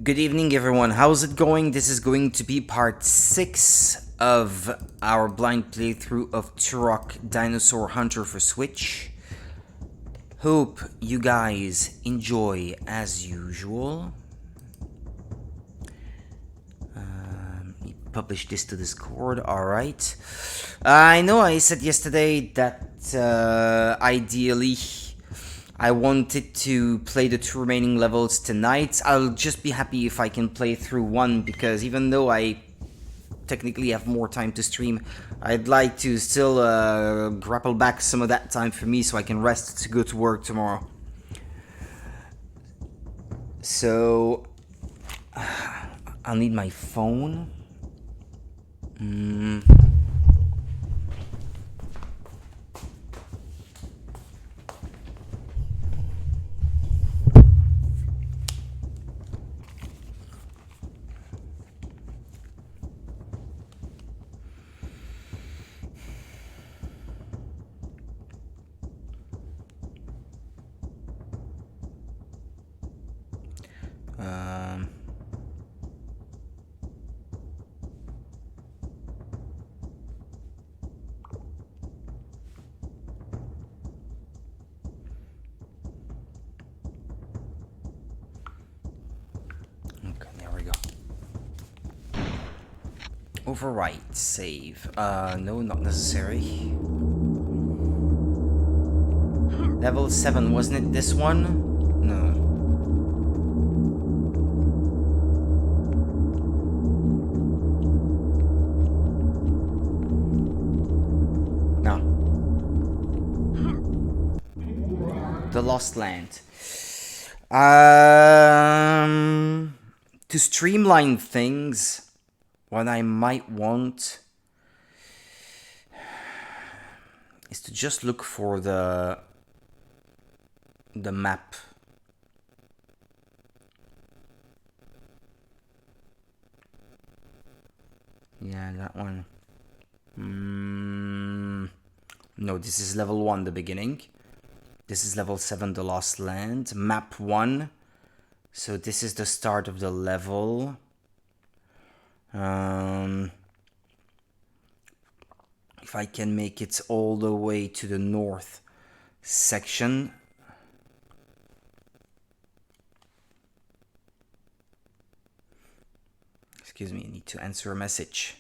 Good evening, everyone. How's it going? This is going to be part 6 of our blind playthrough of Turok Dinosaur Hunter for Switch. Hope you guys enjoy as usual. Publish this to Discord, alright. I know I said yesterday that ideally I wanted to play the 2 remaining levels tonight. I'll just be happy if I can play through 1, because even though I technically have more time to stream, I'd like to still grapple back some of that time for me so I can rest to go to work tomorrow. So I'll need my phone. Overwrite, save. No, not necessary. Level 7, wasn't it this one? No. No. The Lost Land. To streamline things, what I might want is to just look for the map. Yeah, that one. No, this is level 1, the beginning. This is level 7, the Lost Land. Map 1. So this is the start of the level. If I can make it all the way to the north section. Excuse me, I need to answer a message.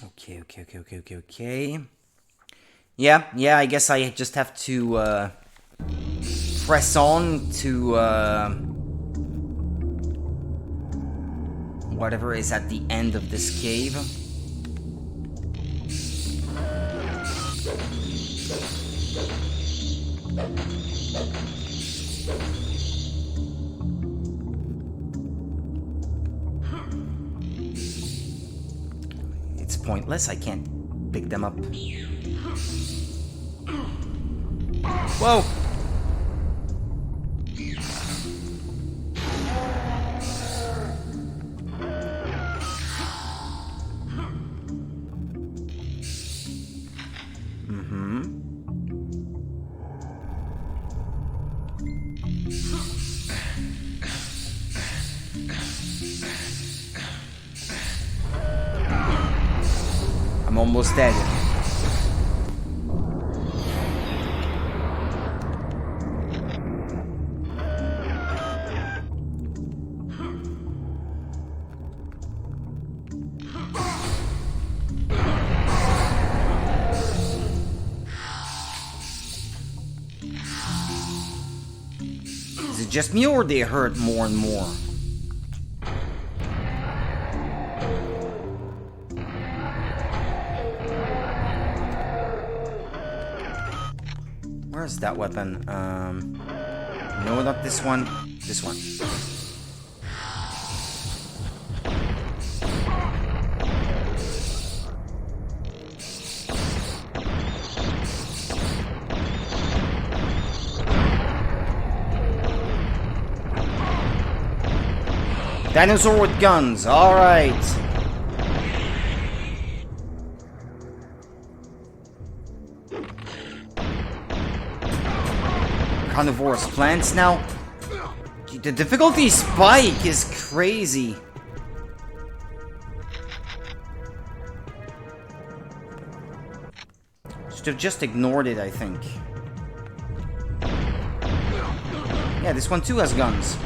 Okay. Yeah, I guess I just have to press on to whatever is at the end of this cave. It's pointless, I can't pick them up. Whoa! I'm almost dead. Is it just me or they hurt more and more? Where's that weapon? No, not this one. This one. Dinosaur with guns, alright. carnivorous plants now. The difficulty spike is crazy. Should have just ignored it, I think. Yeah, this one too has guns.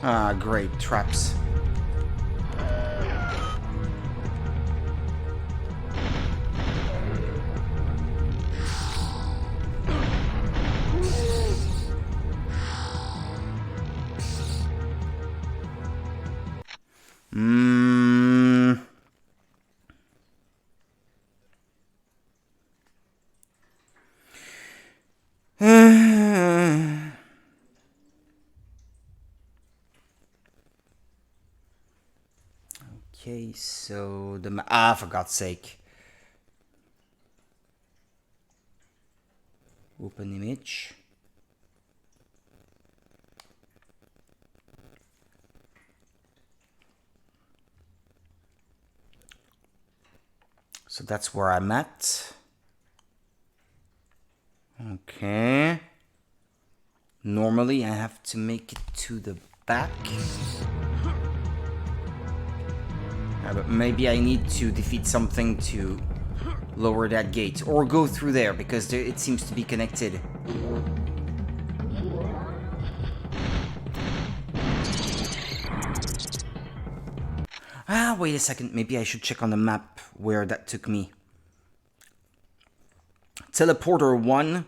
Ah, great. Traps. Okay, so the for God's sake. Open image. So that's where I'm at. Okay. Normally I have to make it to the back. But maybe I need to defeat something to lower that gate. Or go through there, because it seems to be connected. Ah, wait a second. Maybe I should check on the map where that took me. Teleporter 1.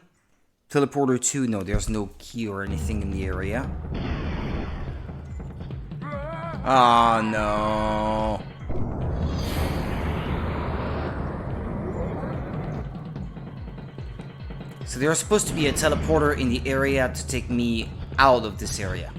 Teleporter 2. No, there's no key or anything in the area. Oh, no. So there's supposed to be a teleporter in the area to take me out of this area.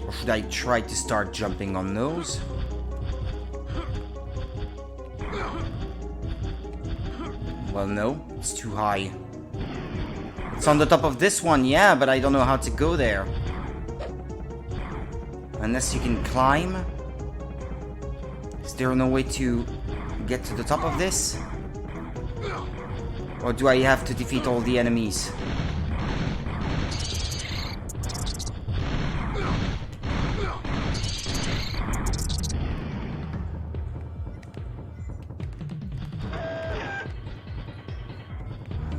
Or should I try to start jumping on those? Well, no, it's too high. It's on the top of this one, yeah, but I don't know how to go there. Unless you can climb. Is there no way to get to the top of this? Or do I have to defeat all the enemies?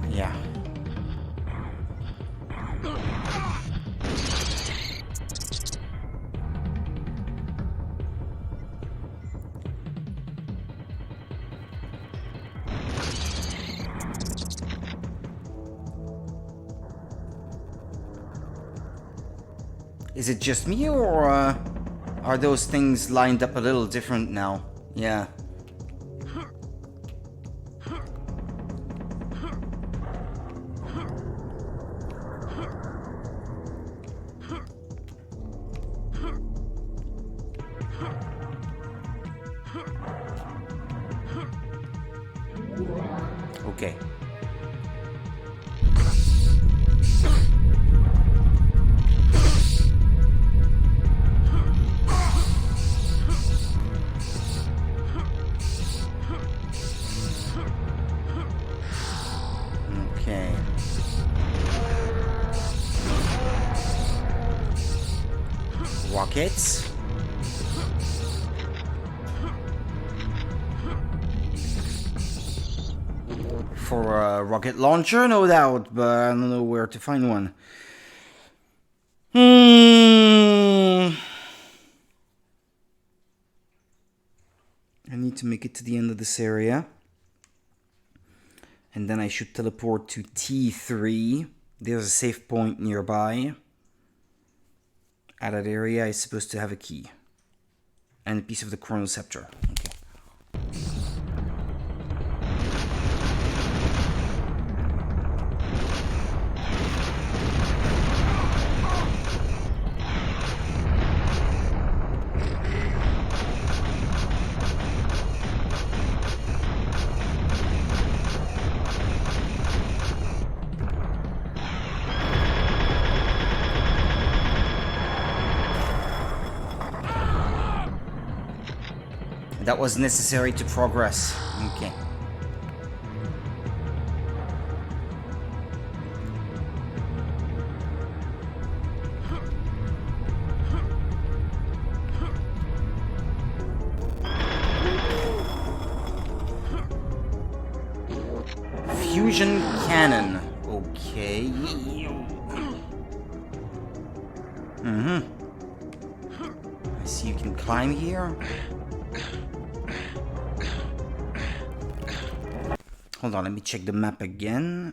Yeah. Is it just me, or are those things lined up a little different now? Yeah. Okay. Okay. Rockets. For a rocket launcher, no doubt, but I don't know where to find one. I need to make it to the end of this area. And then I should teleport to T3. There's a save point nearby. At that area is supposed to have a key. And a piece of the chronoceptor. Okay. That was necessary to progress. Okay. Fusion cannon. Okay. I see you can climb here. Hold on, let me check the map again.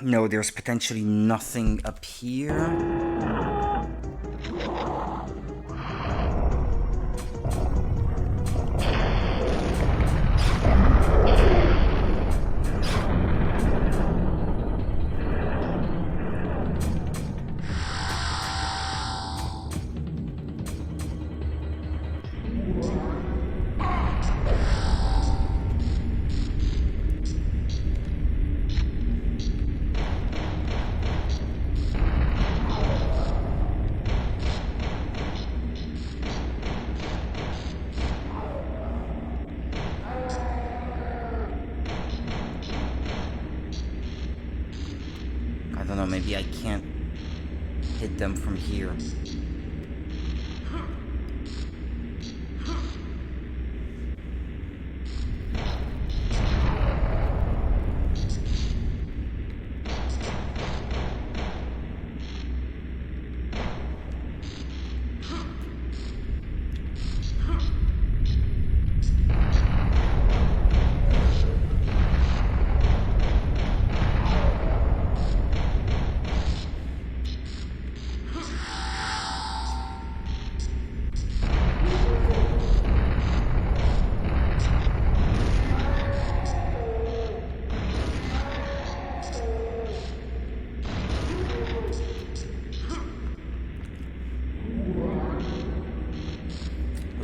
No, there's potentially nothing up here. I don't know, maybe I can't hit them from here.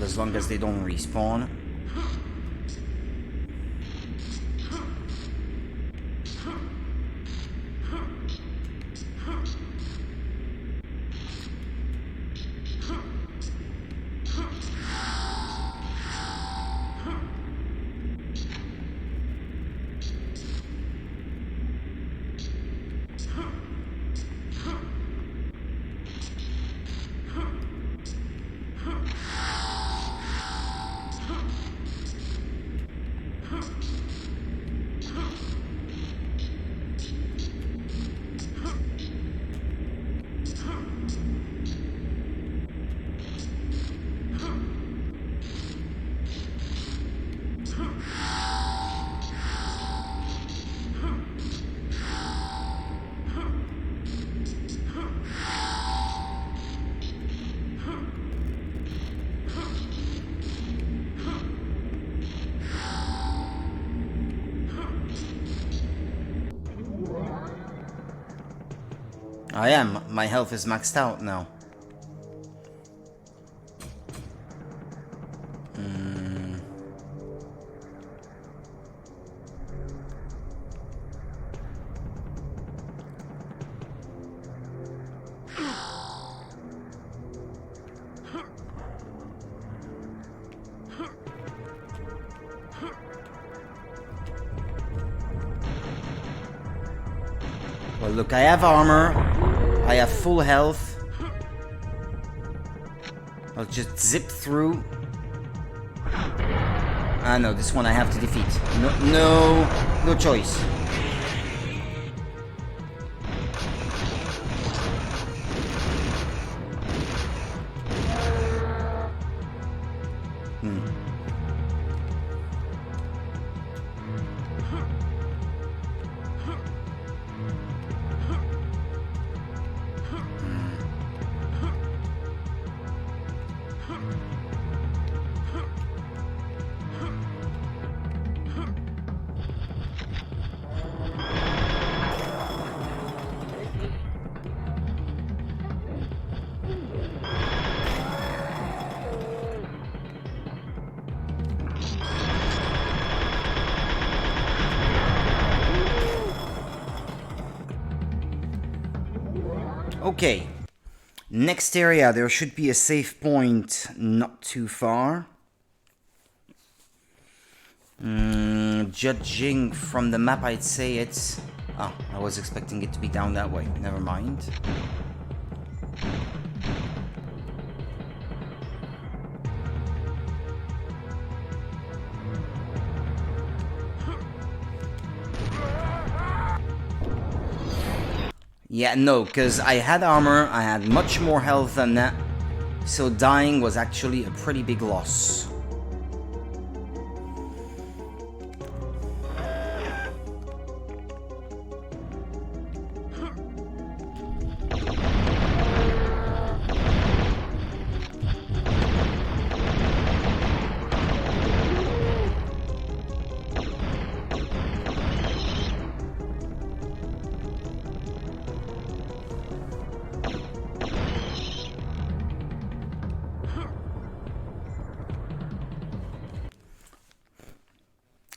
As long as they don't respawn. I am. My health is maxed out now. Well, look, I have armor. I have full health. I'll just zip through. Ah, no, this one I have to defeat. No choice. Okay, Next area, there should be a safe point not too far. Judging from the map, I'd say it's... Oh, I was expecting it to be down that way. Never mind. Yeah, no, because I had armor, I had much more health than that, so dying was actually a pretty big loss.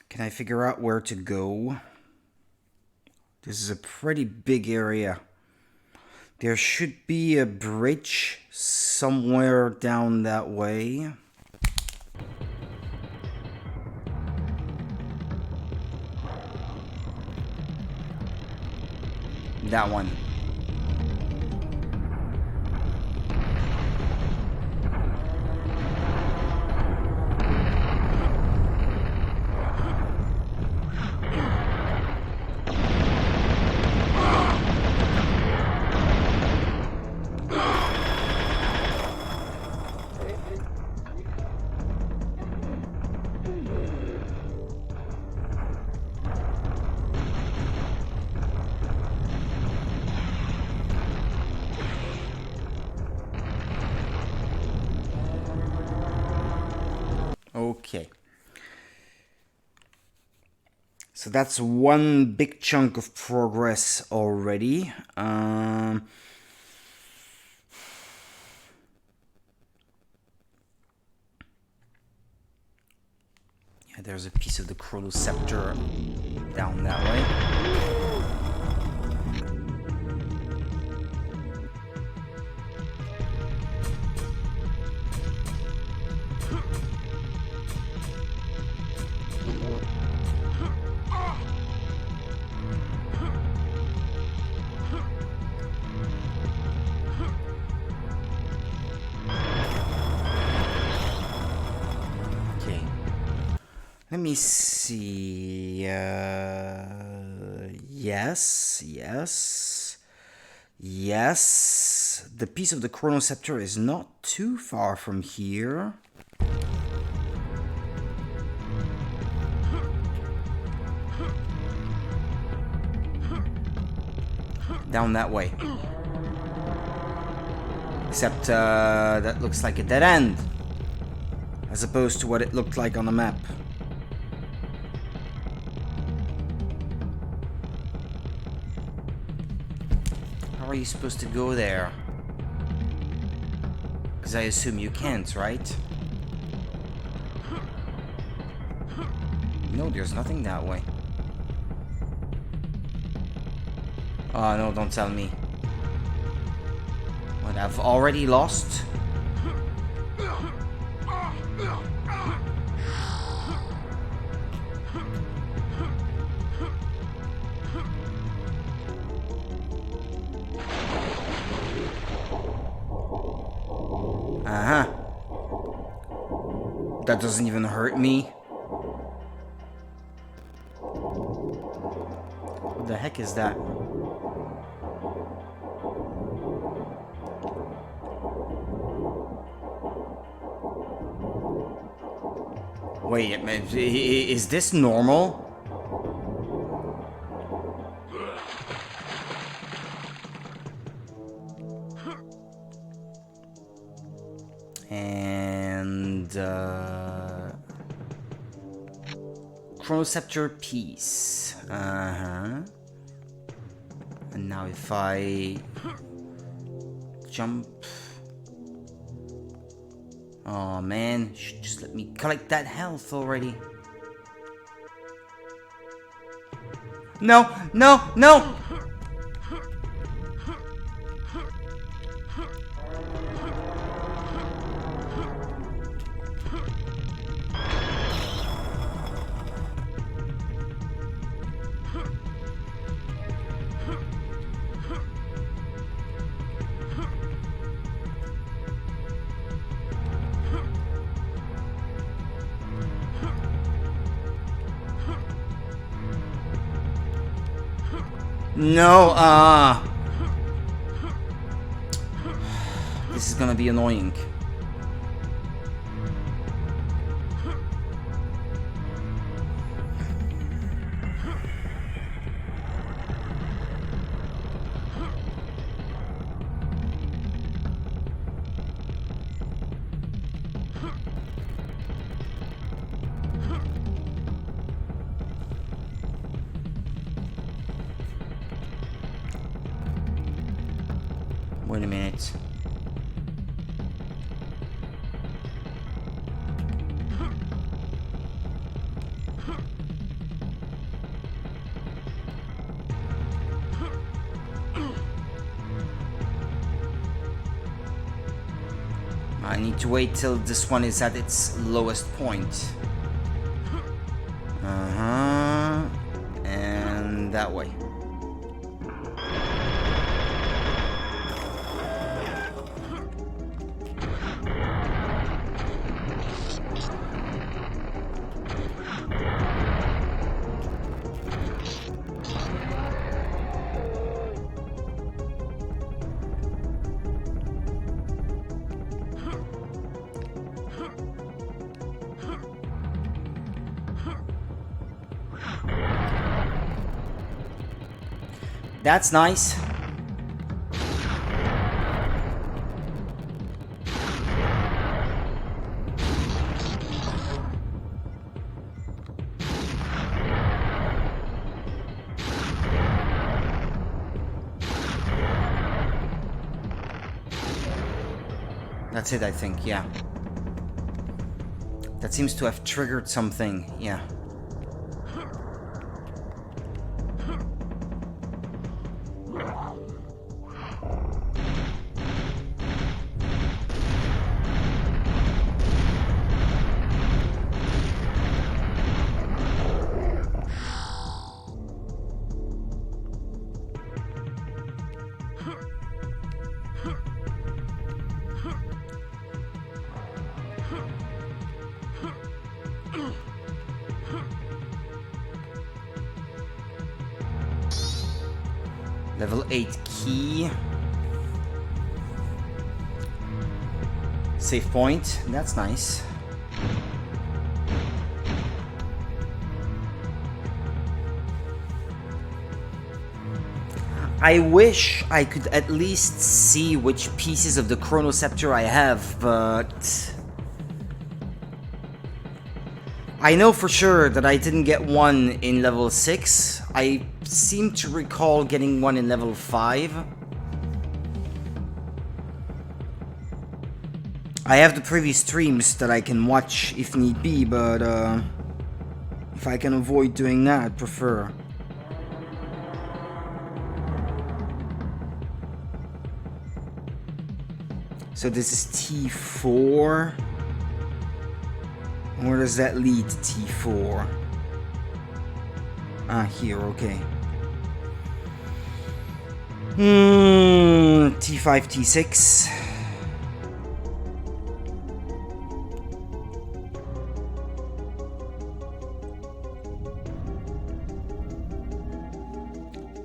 Can I figure out where to go? This is a pretty big area. There should be a bridge somewhere down that way. That one. Okay. So that's one big chunk of progress already. Yeah, there's a piece of the Chronoscepter down that way. Let me see. Yes. The piece of the Chronoscepter is not too far from here. Down that way. Except that looks like a dead end, as opposed to what it looked like on the map. How are you supposed to go there? Because I assume you can't, right? No, there's nothing that way. Oh no, don't tell me. What, I've already lost? Uh-huh. That doesn't even hurt me. What the heck is that? Wait a minute, is this normal? And Chronoscepter piece. Uh-huh. And now if I jump. Oh man, just let me collect that health already. No, no, no! No, this is gonna be annoying. Wait a minute. I need to wait till this one is at its lowest point. And that way. That's nice. That's it, I think, yeah. That seems to have triggered something, yeah. Level 8 key. Save point. That's nice. I wish I could at least see which pieces of the Chronoceptor I have, but I know for sure that I didn't get one in level 6. I seem to recall getting one in level 5. I have the previous streams that I can watch if need be, but if I can avoid doing that, I'd prefer. So this is T4. Where does that lead to T4? Ah, here, okay. T5, T6.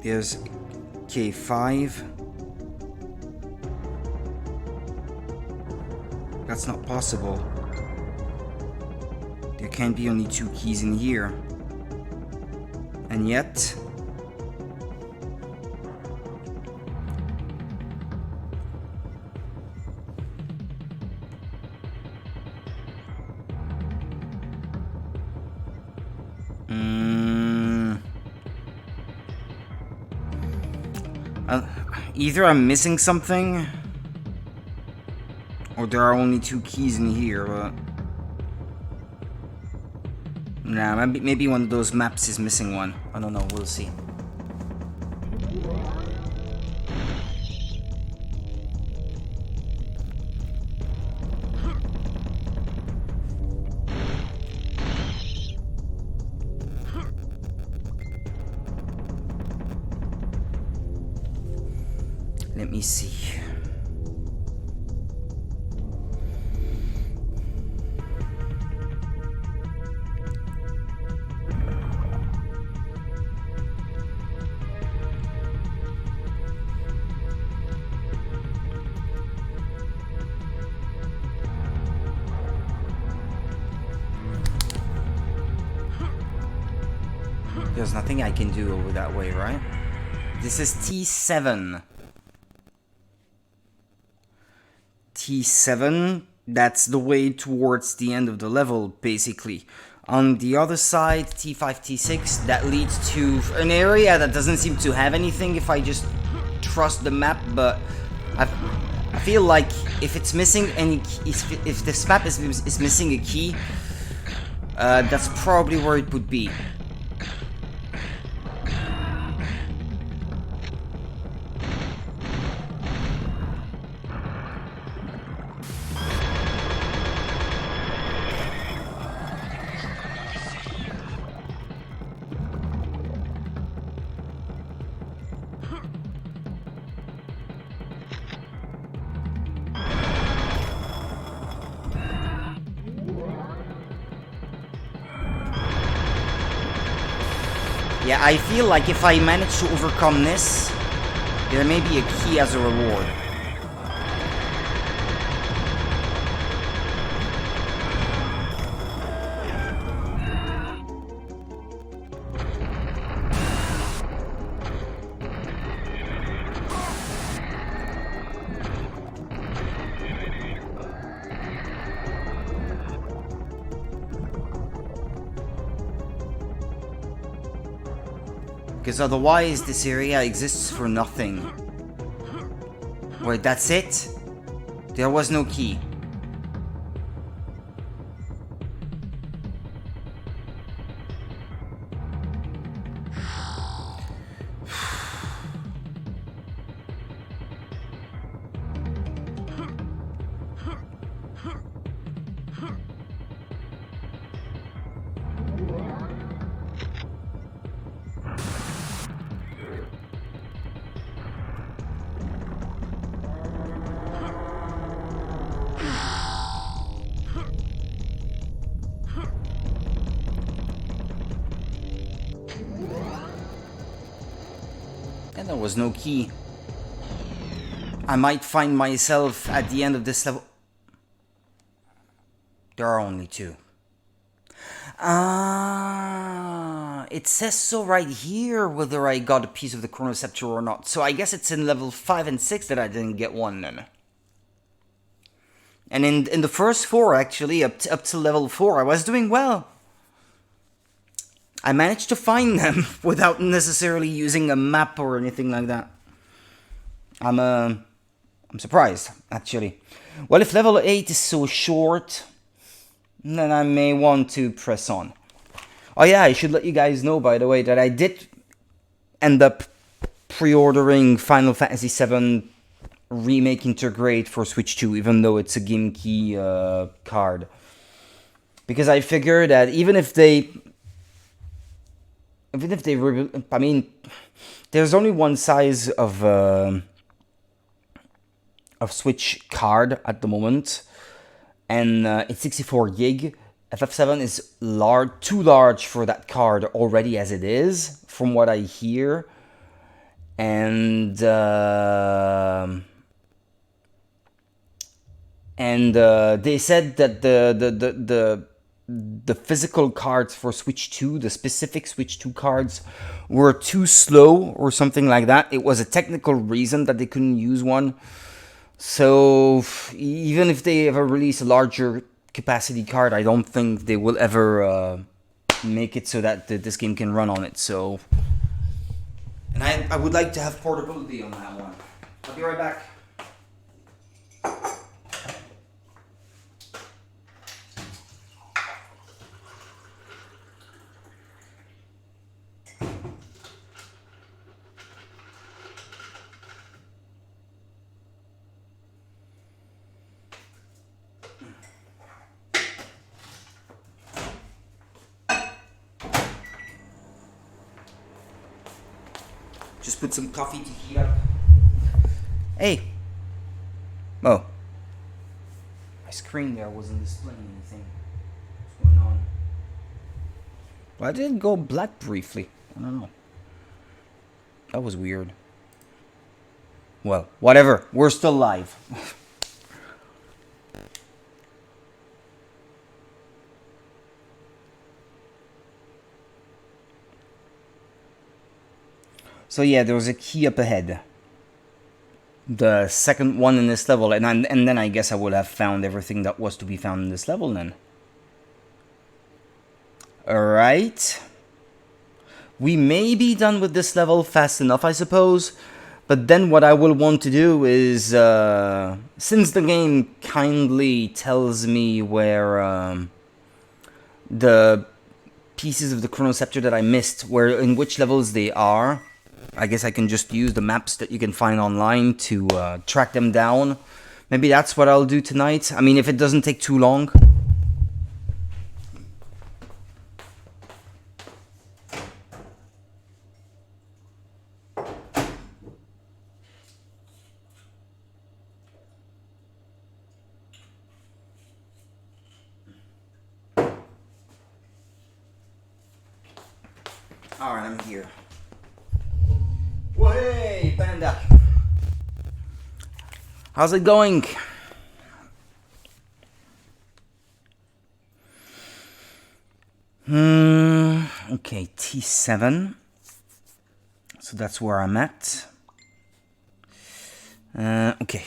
There's K5. That's not possible. There can be only 2 keys in here. And yet... either I'm missing something, or there are only 2 keys in here, but... Nah, maybe one of those maps is missing one. I don't know, we'll see. Let me see. There's nothing I can do over that way, right? This is T7. T7, that's the way towards the end of the level, basically. On the other side, T5, T6, that leads to an area that doesn't seem to have anything if I just trust the map, but I feel like if it's missing any, if this map is missing a key, that's probably where it would be. Yeah, I feel like if I manage to overcome this, there may be a key as a reward. Because otherwise, this area exists for nothing. Wait, that's it? There was no key. And there was no key. I might find myself at the end of this level. There are only two. Ah, it says so right here whether I got a piece of the Chronoceptor or not. So I guess it's in level 5 and 6 that I didn't get one then. And in the first 4, actually, up to level 4, I was doing well. I managed to find them without necessarily using a map or anything like that. I'm surprised, actually. Well, if level 8 is so short, then I may want to press on. Oh yeah, I should let you guys know, by the way, that I did end up pre-ordering Final Fantasy VII Remake Integrate for Switch 2, even though it's a Gimki card. Because I figured that even if they... I mean, there's only one size of Switch card at the moment, and it's 64 gig. FF7 is too large for that card already as it is, from what I hear, and they said that the physical cards for Switch 2, the specific Switch 2 cards, were too slow or something like that. It was a technical reason that they couldn't use one. So even if they ever release a larger capacity card, I don't think they will ever make it so that this game can run on it. So, and I would like to have portability on that one. I'll be right back. Just put some coffee to heat up. Hey. Oh. My screen there wasn't displaying anything. What's going on? Why did it go black briefly? I don't know. That was weird. Well, whatever. We're still live. So yeah, there was a key up ahead. The second one in this level, and then I guess I would have found everything that was to be found in this level then. Alright. We may be done with this level fast enough, I suppose. But then what I will want to do is, since the game kindly tells me where the pieces of the chronoceptor that I missed, in which levels they are, I guess I can just use the maps that you can find online to track them down. Maybe that's what I'll do tonight. I mean, if it doesn't take too long. Alright, I'm here. Whoa, hey, Panda. How's it going? Okay, T7. So that's where I'm at. Okay.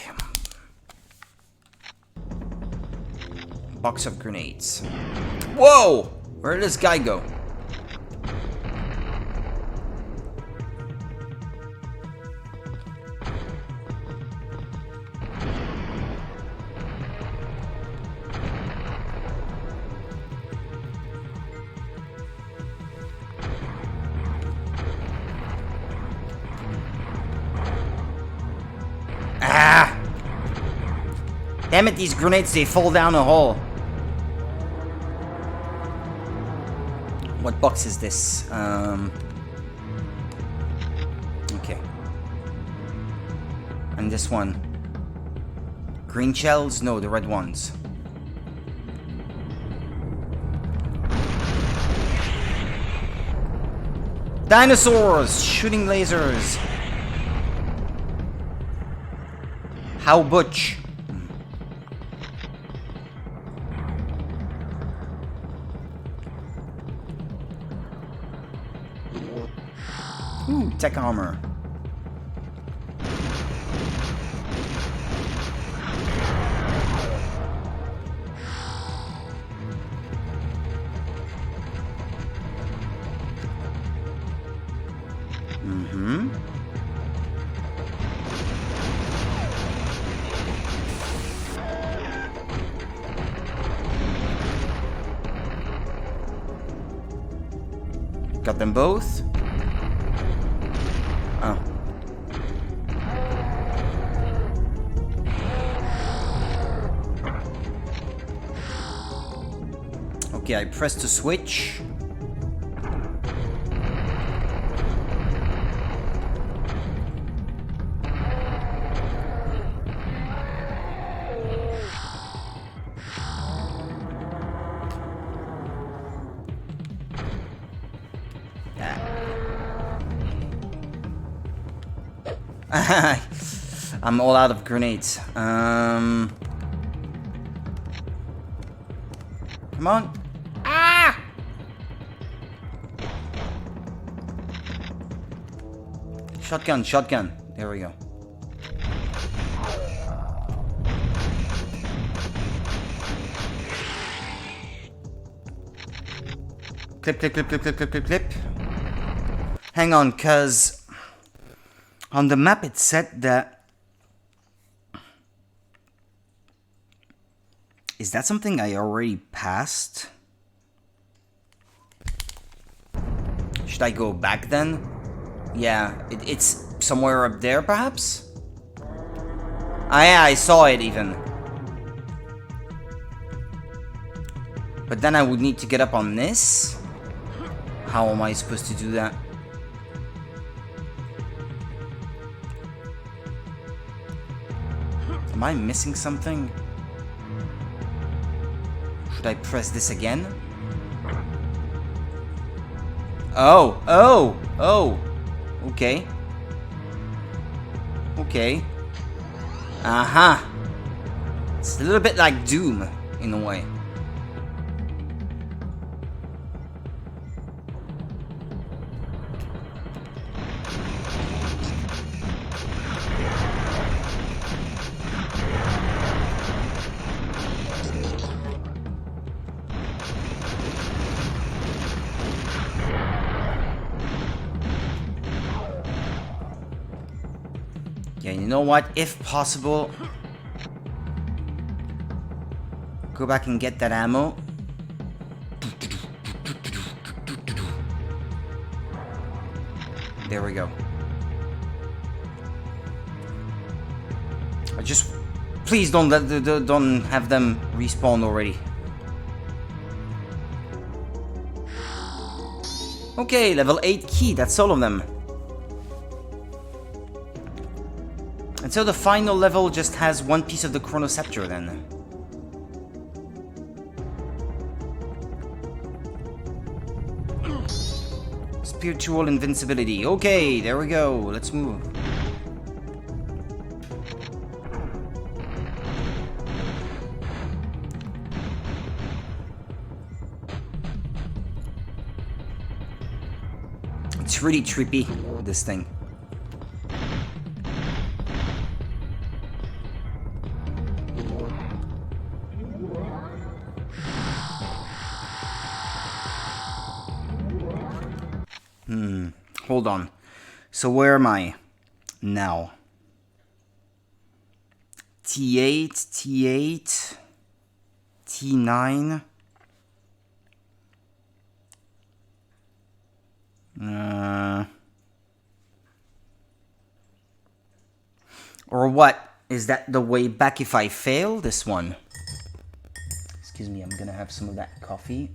Box of grenades. Whoa! Where did this guy go? Ah! Damn it, these grenades, they fall down a hole. What box is this? Okay. And this one. Green shells? No, the red ones. Dinosaurs! Shooting lasers! How butch? Ooh, tech armor. Got them both. Oh. Okay, I pressed the switch. I'm all out of grenades. Come on. Ah! Shotgun, shotgun. There we go. Clip, clip, clip, clip, clip, clip, clip, clip. Hang on, cause on the map it said that... Is that something I already passed? Should I go back then? Yeah, it's somewhere up there perhaps? Ah yeah, I saw it even. But then I would need to get up on this? How am I supposed to do that? Am I missing something? Should I press this again? Oh, oh, oh. Okay. Okay. Aha. It's a little bit like Doom, in a way. Yeah, you know what? If possible, go back and get that ammo. There we go. Just please don't have them respawn already. Okay, level 8 key. That's all of them. And so the final level just has one piece of the Chronoscepter then. Spiritual invincibility. Okay, there we go. Let's move. It's really trippy, this thing. Hold on. So where am I now? T8, T8, T9. Or what? Is that the way back if I fail this one? Excuse me, I'm gonna have some of that coffee.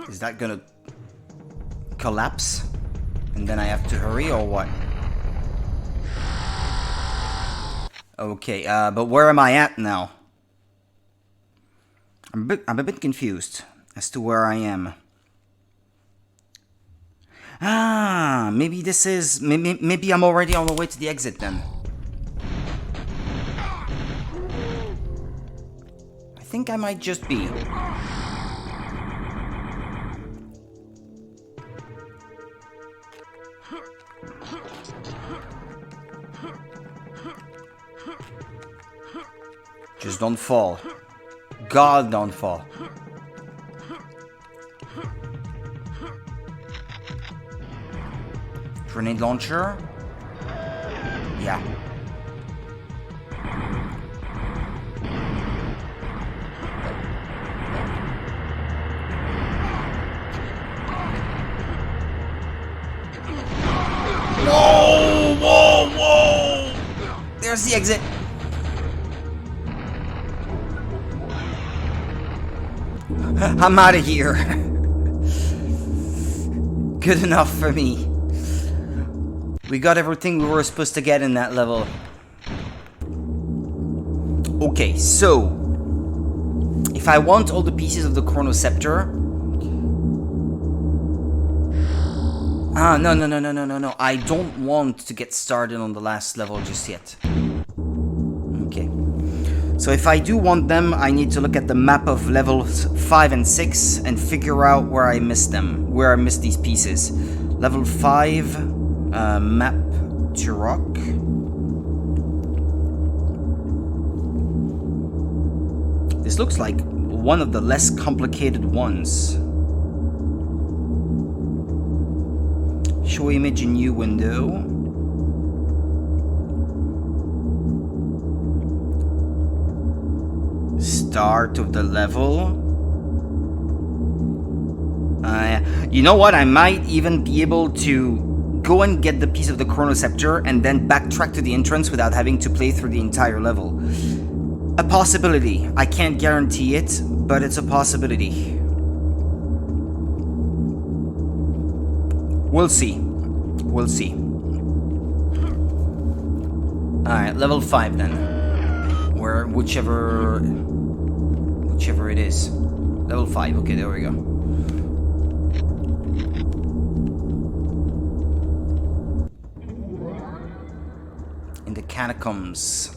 Is that gonna collapse? And then I have to hurry or what? Okay, but where am I at now? I'm a bit confused as to where I am. Ah, maybe this is... Maybe I'm already on the way to the exit then. I think I might just be. Just don't fall. God, don't fall. Grenade launcher? Yeah. Whoa! Whoa! Whoa! There's the exit. I'm out of here. Good enough for me. We got everything we were supposed to get in that level. Okay, so if I want all the pieces of the Chronoscepter... No. I don't want to get started on the last level just yet. Okay. So if I do want them, I need to look at the map of levels 5 and 6 and figure out where I missed them, where I missed these pieces. Level 5, map Turok. This looks like one of the less complicated ones. Show image in new window. Start of the level. You know what? I might even be able to go and get the piece of the Chronoscepter and then backtrack to the entrance without having to play through the entire level. A possibility. I can't guarantee it, but it's a possibility. We'll see. We'll see. Alright, level 5 then. Where, whichever it is. Level 5, okay, there we go. In the catacombs.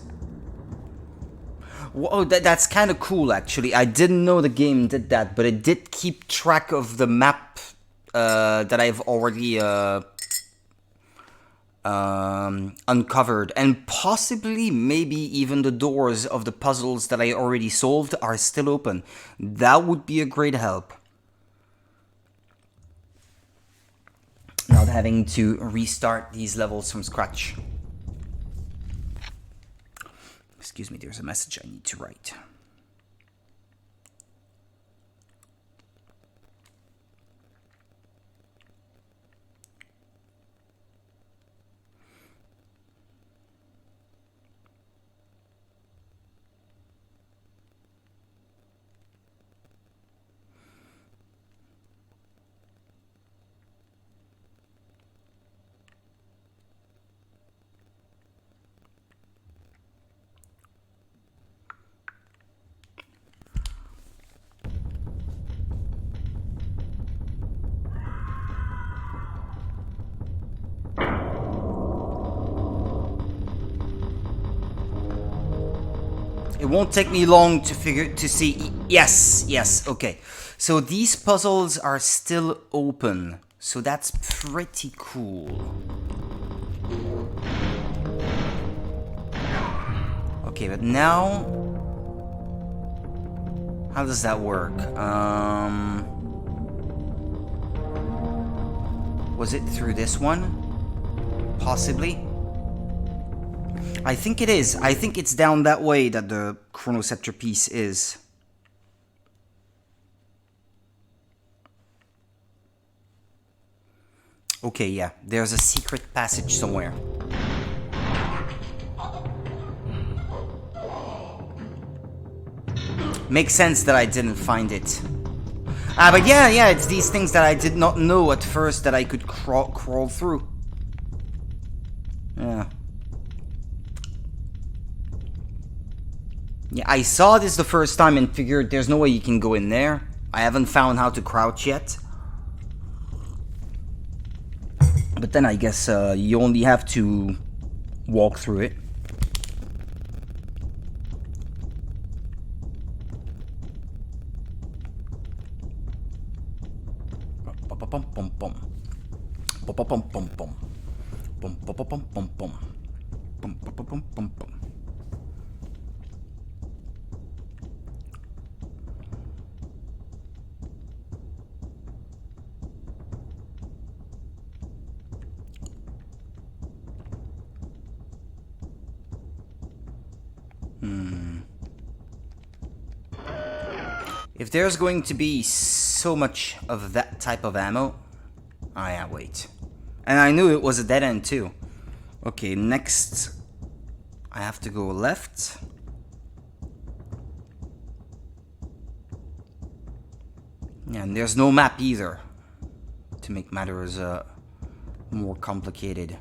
Whoa, that's kind of cool, actually. I didn't know the game did that, but it did keep track of the map that I've already uncovered, and possibly maybe even the doors of the puzzles that I already solved are still open. That would be a great help. Not having to restart these levels from scratch. Excuse me, there's a message I need to write. It won't take me long to see. Yes, okay. So these puzzles are still open. So that's pretty cool. Okay, but now how does that work? Was it through this one? Possibly. I think it is. I think it's down that way that the Chronoceptor piece is. Okay, yeah. There's a secret passage somewhere. Makes sense that I didn't find it. But yeah, it's these things that I did not know at first that I could crawl through. Yeah. Yeah, I saw this the first time and figured there's no way you can go in there. I haven't found how to crouch yet. But then I guess you only have to walk through it. If there's going to be so much of that type of ammo... Oh yeah, wait. And I knew it was a dead end too. Okay, next... I have to go left. Yeah, and there's no map either. To make matters more complicated.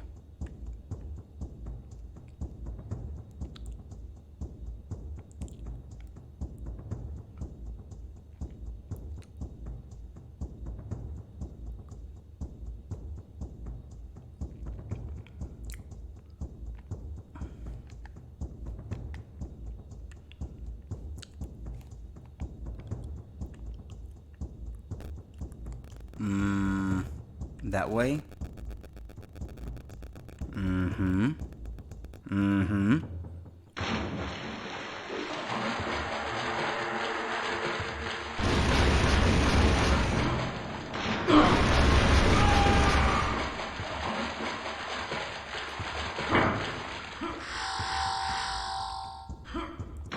That way? Mm-hmm.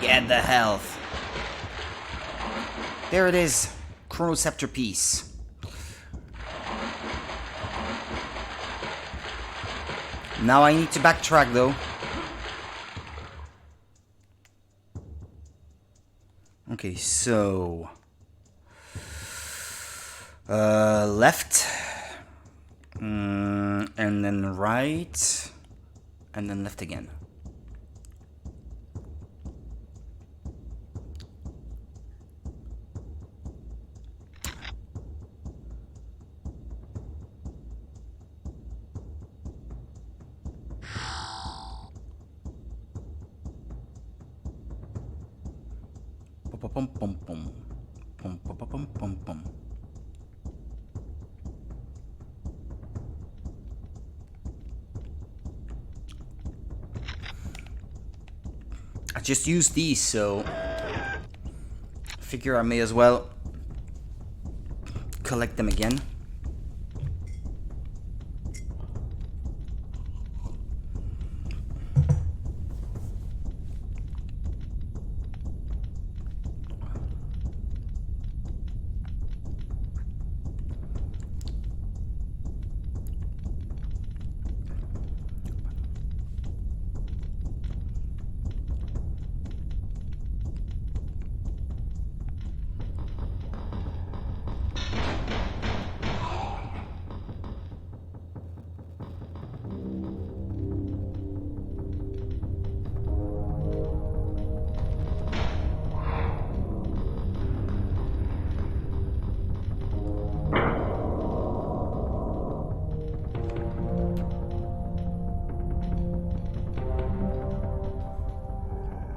Get the health. There it is. Chronoceptor piece. Now I need to backtrack though. Okay, so... left. And then right. And then left again. I just used these, so figure I may as well collect them again.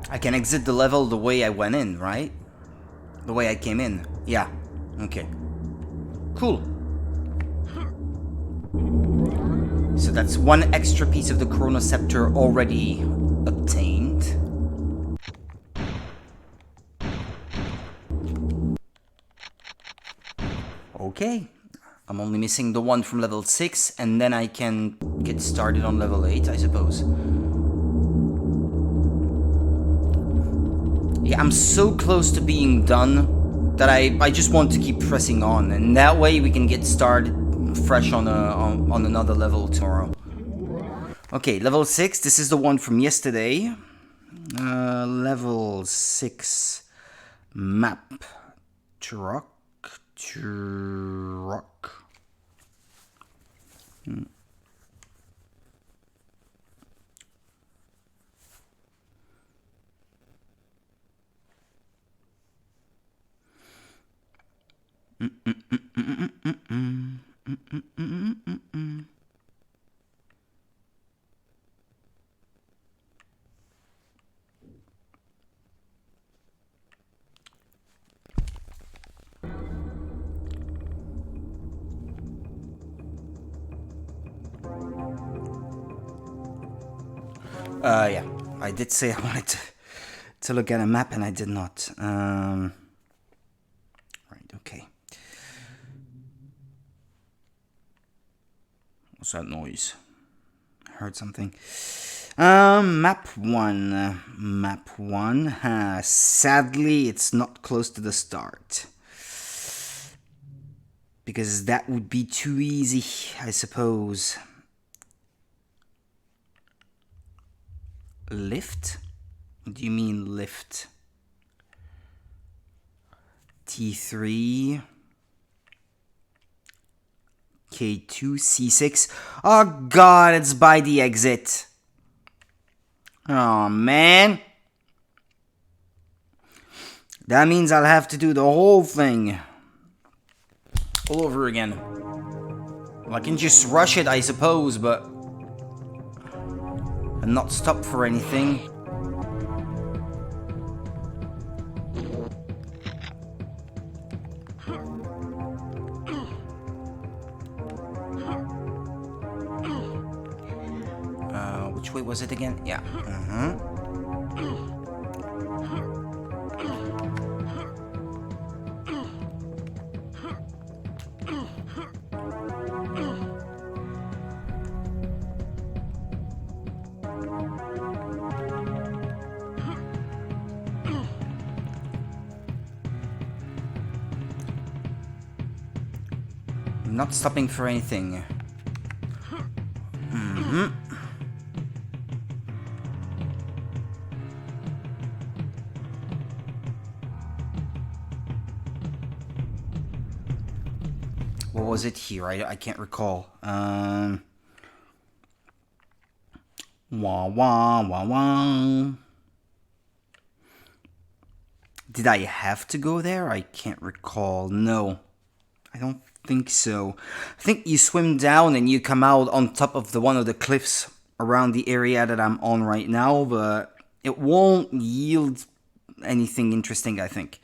I can exit the level the way I went in, right? The way I came in. Yeah. Okay. Cool. So that's one extra piece of the Chronoceptor already obtained. Okay. I'm only missing the one from level 6, and then I can get started on level 8, I suppose. Yeah, I'm so close to being done that I just want to keep pressing on, and that way we can get started fresh on another level tomorrow. Okay, level 6, this is the one from yesterday. Level 6 map. Turok. Yeah, I did say I wanted to look at a map, and I did not. Right, okay. What's that noise? I heard something. Map 1. Map 1. Sadly, it's not close to the start. Because that would be too easy, I suppose. Lift? What do you mean lift? T3 K2 C6. Oh god, it's by the exit. Oh man. That means I'll have to do the whole thing all over again. Well, I can just rush it, I suppose, but and not stop for anything. Which way was it again? Yeah. I'm not stopping for anything. What was it here? I can't recall. Wah wah wah wah. Did I have to go there? I can't recall. No, I don't think so. I think you swim down and you come out on top of one of the cliffs around the area that I'm on right now, but it won't yield anything interesting, I think.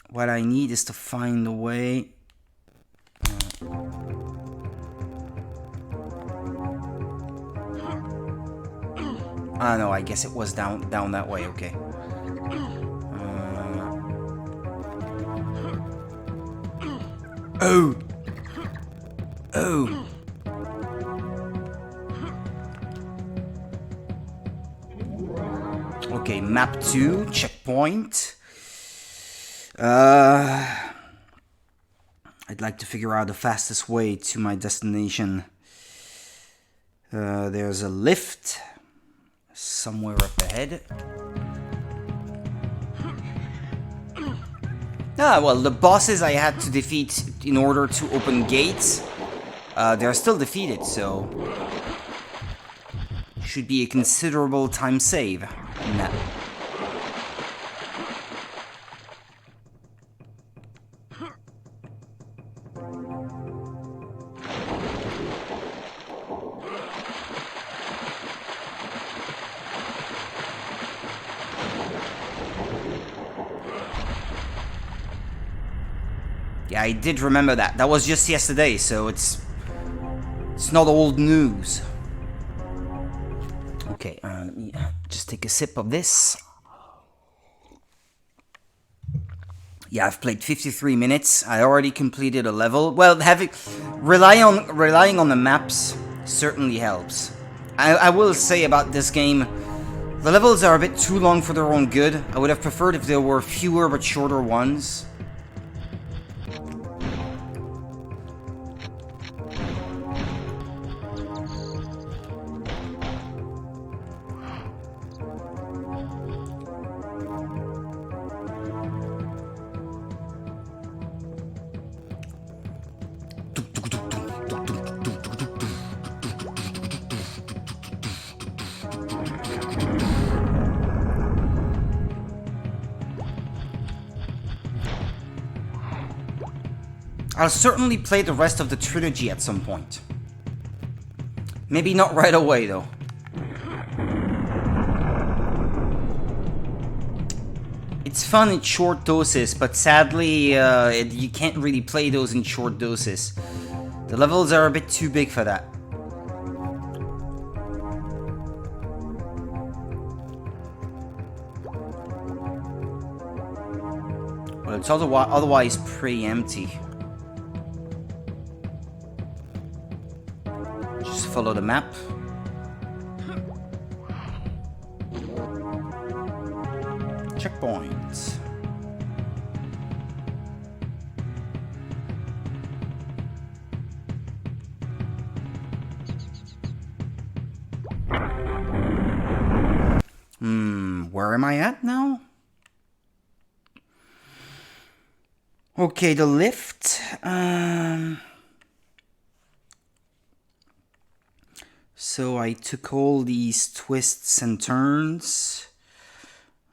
What I need is to find a way. No, I guess it was down that way. Okay. Oh. Okay, map 2, checkpoint. I'd like to figure out the fastest way to my destination. There's a lift somewhere up ahead. Well, the bosses I had to defeat in order to open gates, they're still defeated, so should be a considerable time save in that. Yeah, I did remember that. That was just yesterday, so it's not old news. Okay, let me just take a sip of this. Yeah, I've played 53 minutes. I already completed a level. Well, relying on the maps certainly helps. I will say about this game, the levels are a bit too long for their own good. I would have preferred if there were fewer but shorter ones. I'll certainly play the rest of the trilogy at some point. Maybe not right away, though. It's fun in short doses, but sadly, you can't really play those in short doses. The levels are a bit too big for that. Well, it's otherwise pretty empty. Just follow the map. Checkpoint. Where am I at now? Okay, the lift. So I took all these twists and turns.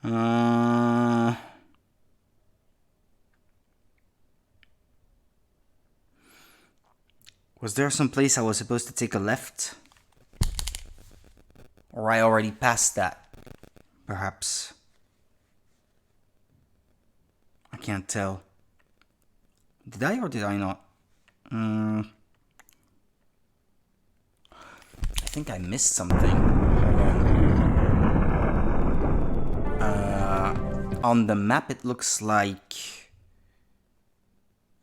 Was there some place I was supposed to take a left? Or I already passed that? Perhaps. I can't tell. Did I or did I not? I think I missed something. On the map it looks like...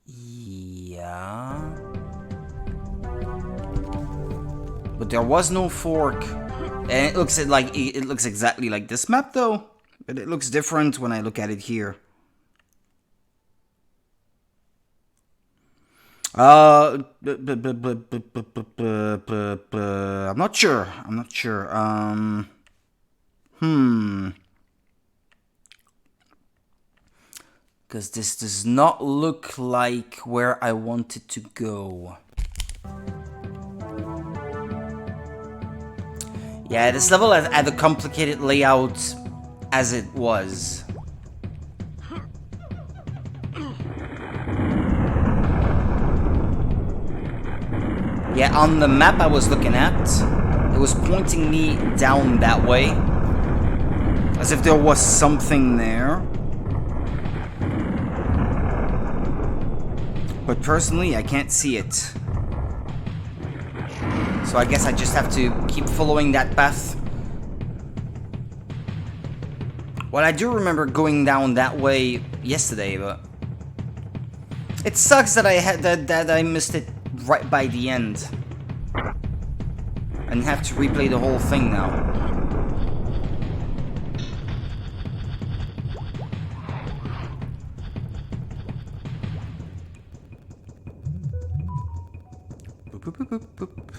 Yeah... But there was no fork. And it looks exactly like this map though. But it looks different when I look at it here. I'm not sure. Because this does not look like where I wanted to go. Yeah, this level had a complicated layout as it was. Yeah, on the map I was looking at, it was pointing me down that way. As if there was something there. But personally, I can't see it. So I guess I just have to keep following that path. Well, I do remember going down that way yesterday, but it sucks that I missed it right by the end. And have to replay the whole thing now. Boop, boop, boop, boop, boop.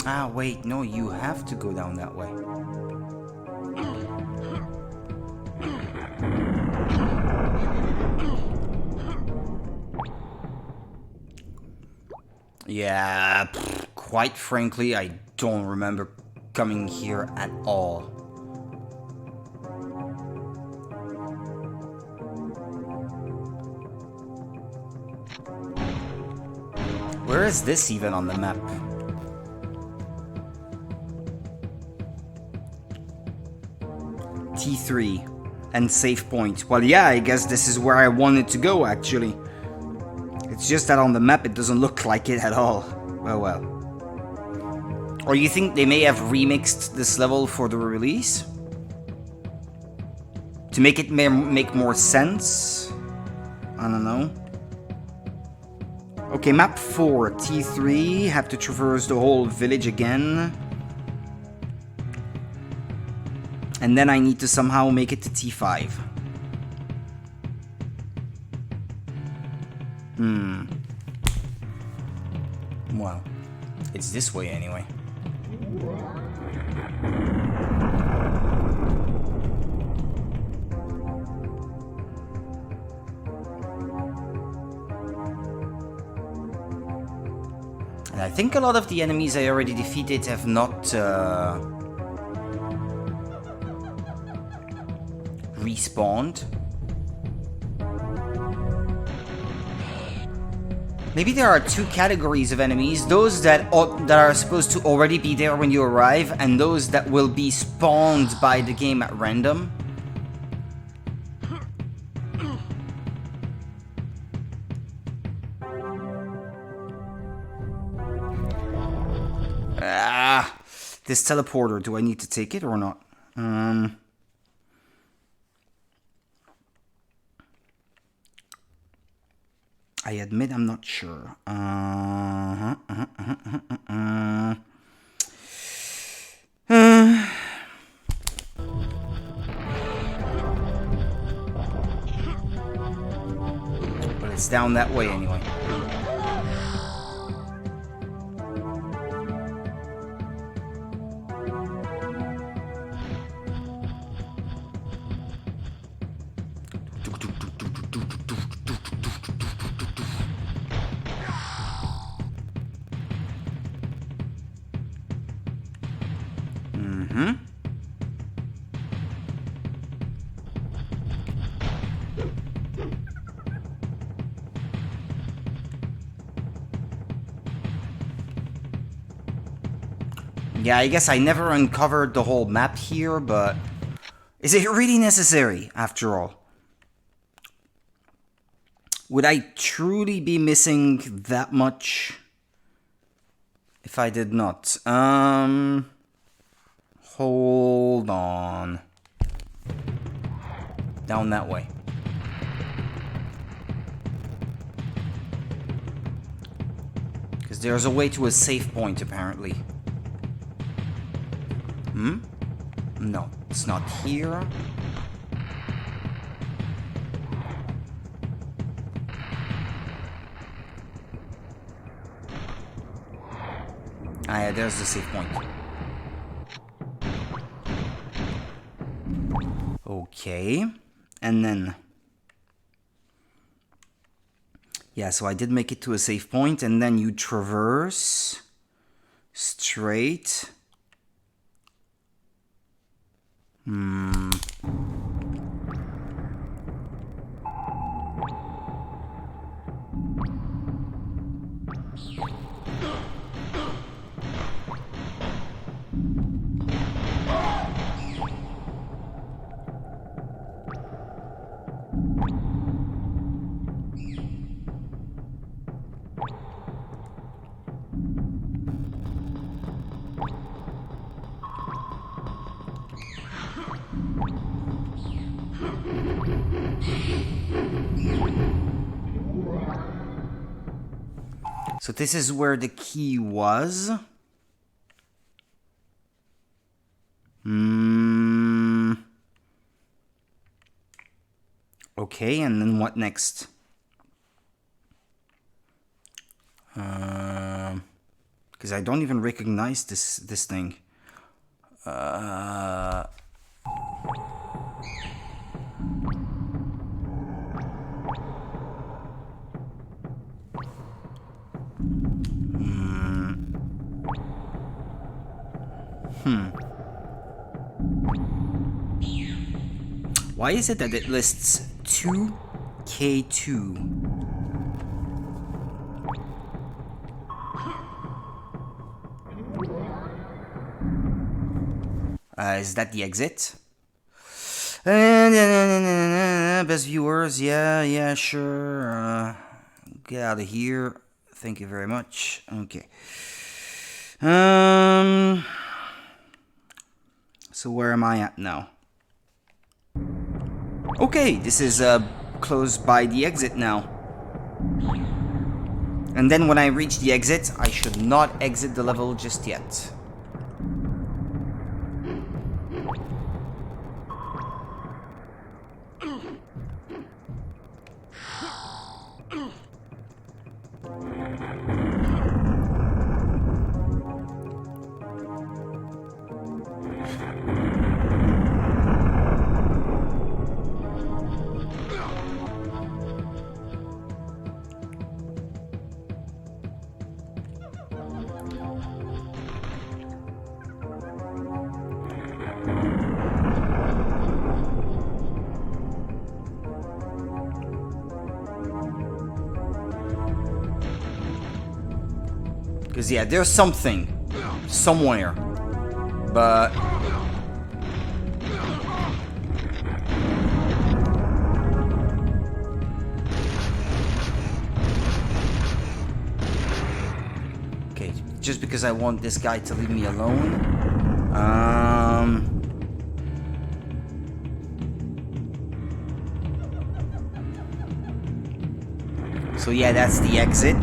Ah, wait, no, you have to go down that way. Yeah, quite frankly, I don't remember coming here at all. Where is this even on the map? T3 and save point. Well, yeah, I guess this is where I wanted to go, actually. It's just that on the map it doesn't look like it at all. Well, well. Or you think they may have remixed this level for the release? To make it make more sense? I don't know. Okay, map 4, T3. Have to traverse the whole village again. And then I need to somehow make it to T5. Well, it's this way anyway. And I think a lot of the enemies I already defeated have not respawned. Maybe there are two categories of enemies, those that are supposed to already be there when you arrive, and those that will be spawned by the game at random. This teleporter, do I need to take it or not? I admit I'm not sure. But it's down that way anyway. Yeah, I guess I never uncovered the whole map here, but is it really necessary, after all? Would I truly be missing that much if I did not? Hold on. Down that way. Because there's a way to a safe point, apparently. No, it's not here. Ah, yeah, there's the safe point. Okay, and then... Yeah, so I did make it to a safe point, and then you traverse straight. So this is where the key was. Okay, and then what next? Because I don't even recognize this thing. Why is it that it lists 2K2? Is that the exit? Best viewers, yeah, sure. Get out of here. Thank you very much. Okay. So where am I at now? Okay, this is close by the exit now. And then when I reach the exit, I should not exit the level just yet. Because, yeah, there's something. Somewhere. But... okay, just because I want this guy to leave me alone. So, yeah, that's the exit.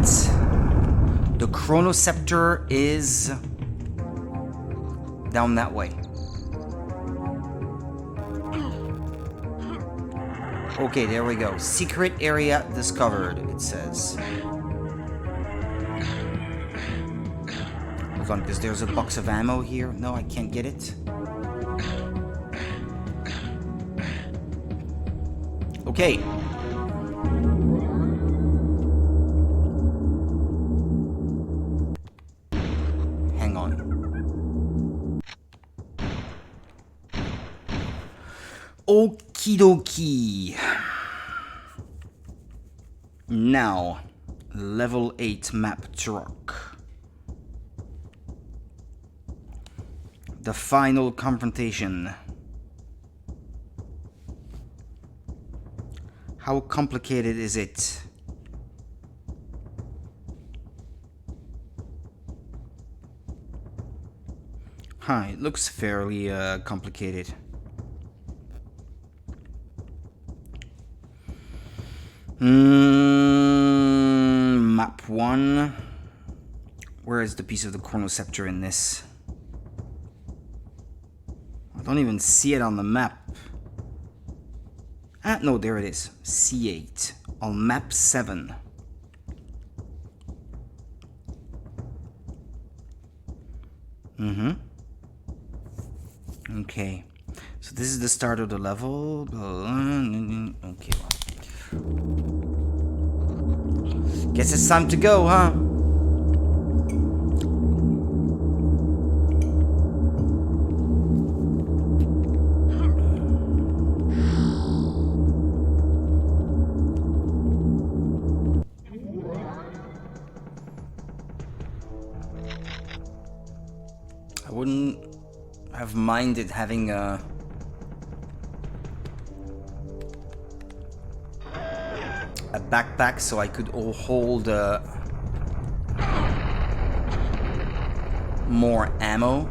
The Chronoceptor is down that way. Okay, there we go. Secret area discovered, it says. Hold on, because there's a box of ammo here. No, I can't get it. Okay. Okie dokie. Now, level 8 map Turok. The final confrontation. How complicated is it? Huh, it looks fairly complicated. Map 1. Where is the piece of the Chronoceptor in this? I don't even see it on the map. Ah, no, there it is. C8 on map 7. Okay. So this is the start of the level. Okay, well. Guess it's time to go, huh? I wouldn't have minded having a backpack so I could hold more ammo.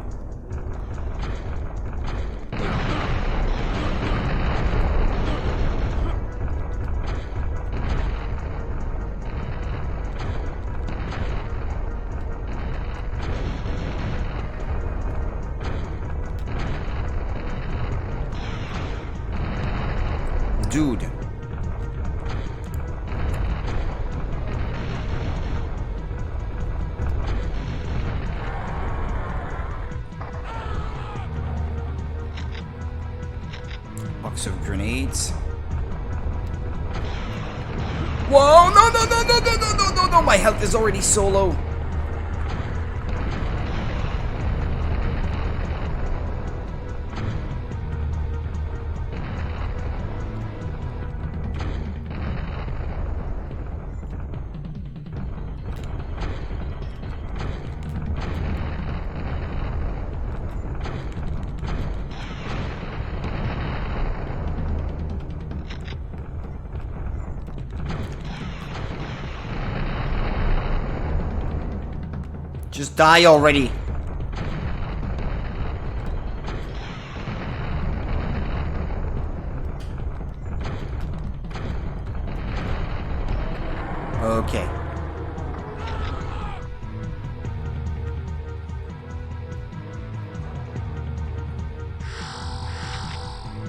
Dude. Box of grenades. Whoa! No, no, no, no, no, no, no, no, no! My health is already so low. Just die already. Okay.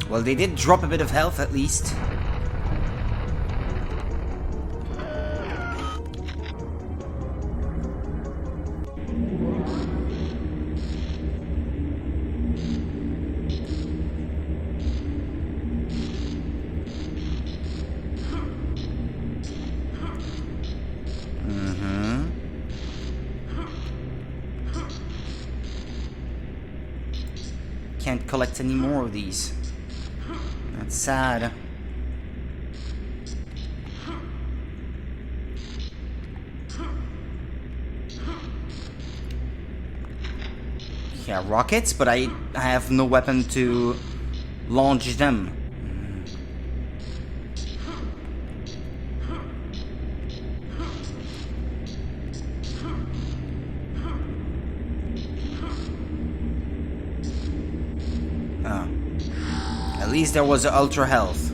Well, they did drop a bit of health at least. Can't collect any more of these. That's sad. Yeah, rockets, but I have no weapon to launch them. At least there was ultra health.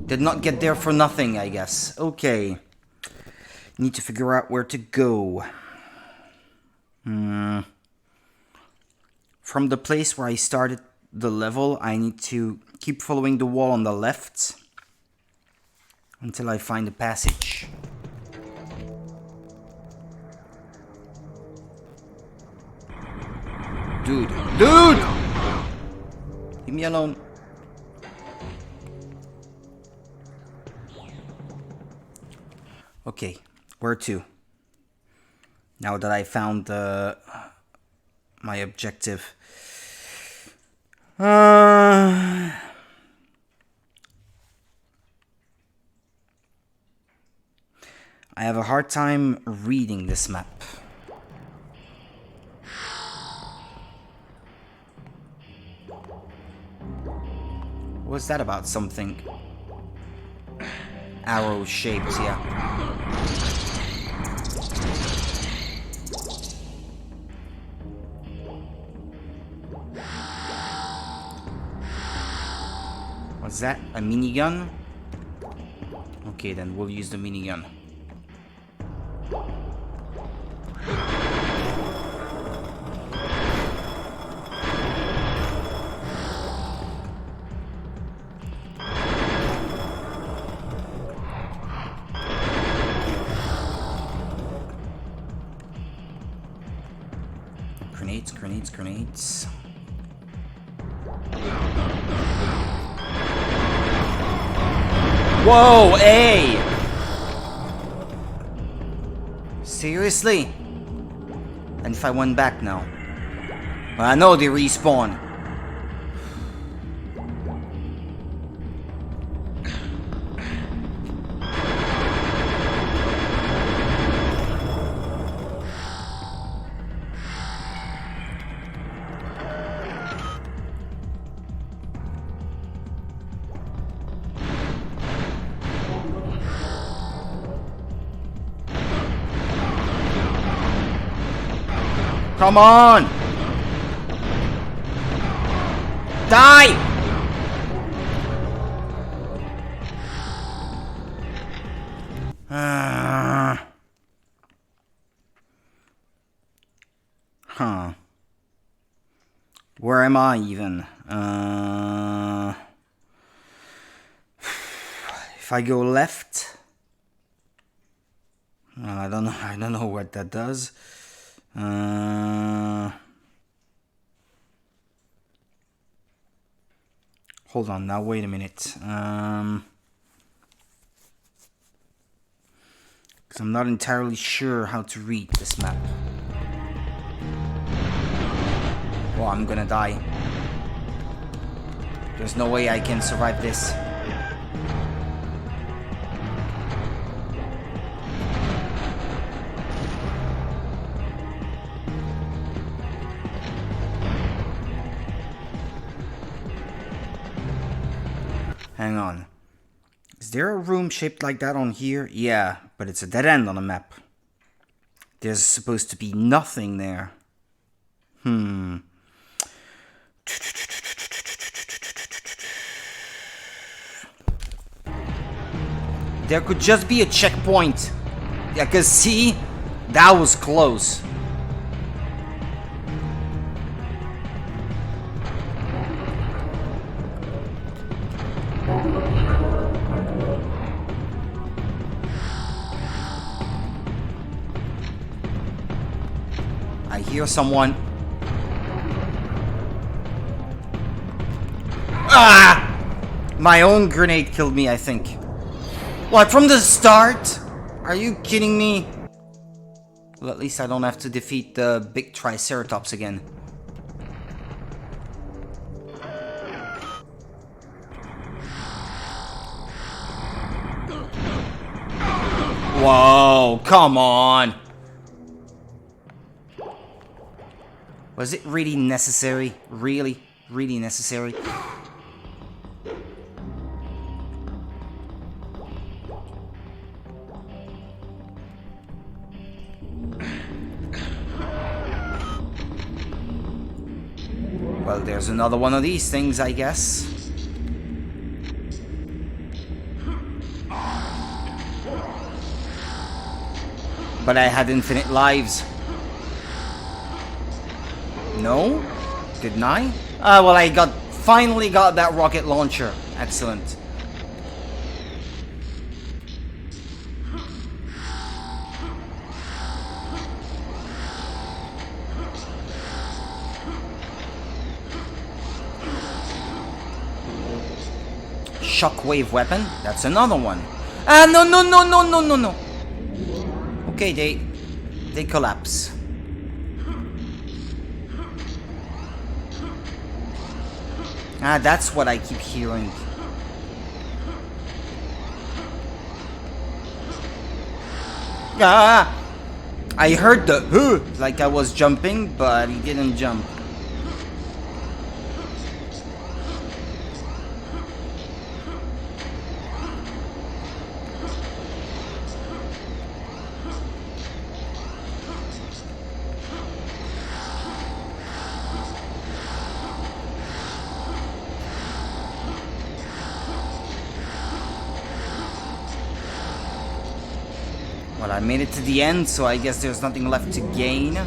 Did not get there for nothing, I guess. Okay. Need to figure out where to go. From the place where I started the level, I need to keep following the wall on the left until I find a passage. Dude! Dude! Leave me alone. Okay, where to? Now that I found my objective. I have a hard time reading this map. What's that about? Something arrow shaped, yeah. What's that? A minigun? Okay, then we'll use the minigun. Grenades, grenades, grenades. Whoa, hey! Seriously? And if I went back now? Well, I know they respawn. Come on! Die! Huh. Where am I even? If I go left, I don't know. I don't know what that does. Hold on. Now wait a minute. Because I'm not entirely sure how to read this map. Oh, I'm gonna die. There's no way I can survive this. Hang on. Is there a room shaped like that on here? Yeah, but it's a dead end on the map. There's supposed to be nothing there. There could just be a checkpoint. Yeah, cause see, that was close. I hear someone. Ah! My own grenade killed me, I think. What, from the start? Are you kidding me? Well, at least I don't have to defeat the big Triceratops again. Whoa, come on. Was it really necessary? Really necessary? Well, there's another one of these things, I guess. But I had infinite lives. No? Didn't I? Well, I finally got that rocket launcher. Excellent. Shockwave weapon. That's another one. No. Okay, they collapse. That's what I keep hearing. I heard the like I was jumping, but he didn't jump. Well, I made it to the end, so I guess there's nothing left to gain.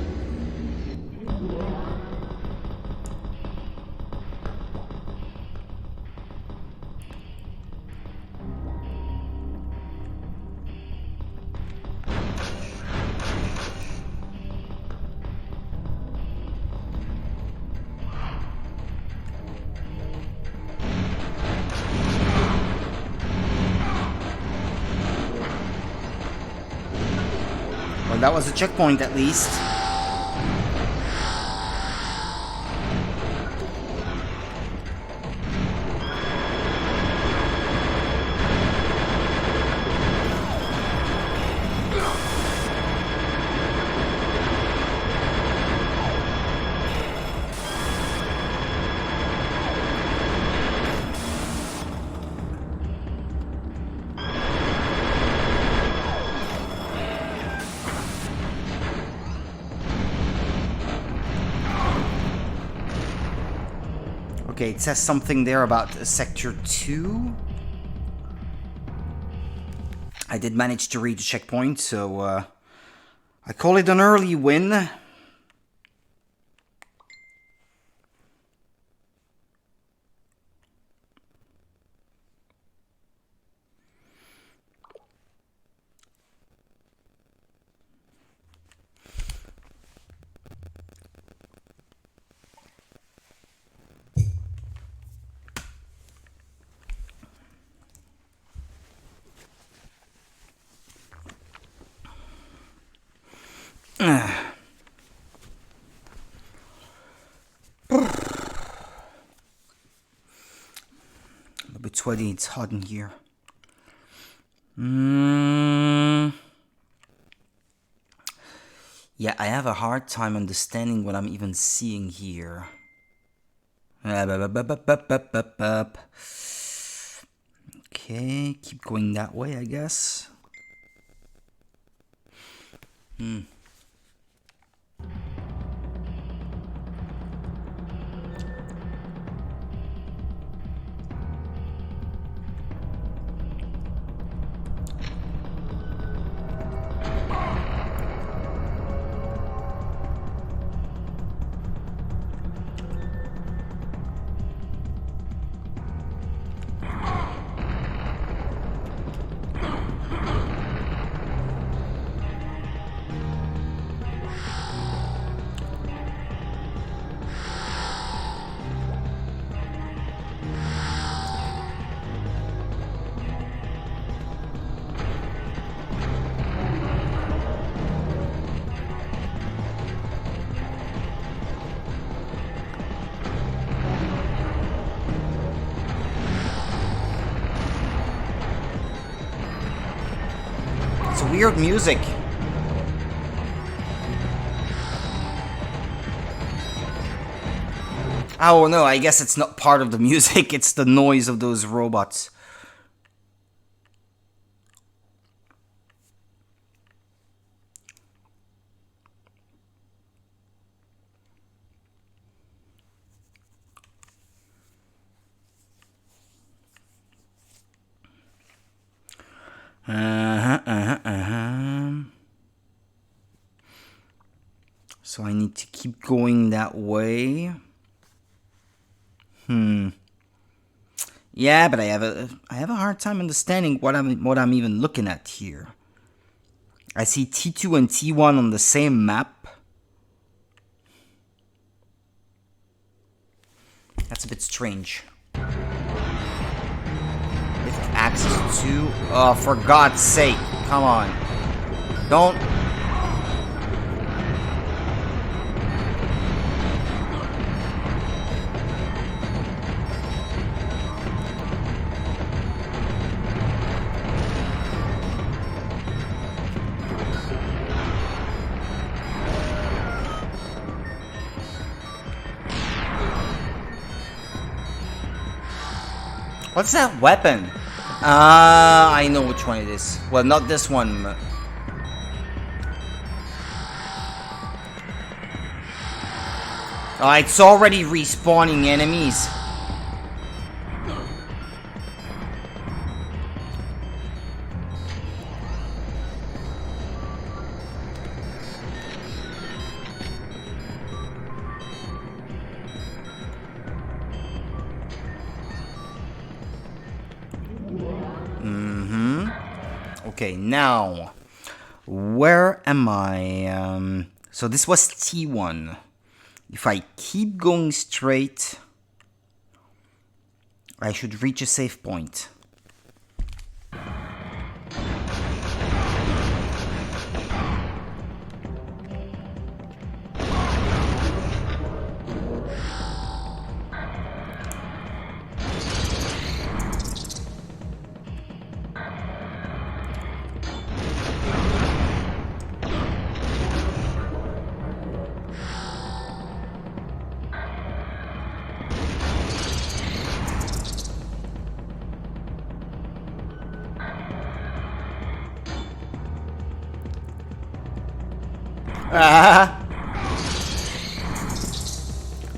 Well, that was a checkpoint at least. Okay, it says something there about Sector 2. I did manage to reach the checkpoint, so I call it an early win. sweaty. It's hot in here. Yeah, I have a hard time understanding what I'm even seeing here. Okay, keep going that way, I guess. It's weird music. Oh no, I guess it's not part of the music, it's the noise of those robots. So I need to keep going that way. Yeah, but I have a hard time understanding what I'm even looking at here. I see T2 and T1 on the same map. That's a bit strange. With access to... Oh, for God's sake. Come on. Don't... What's that weapon? I know which one it is. Well, not this one. It's already respawning enemies. Okay, now, where am I? So this was T1. If I keep going straight, I should reach a safe point.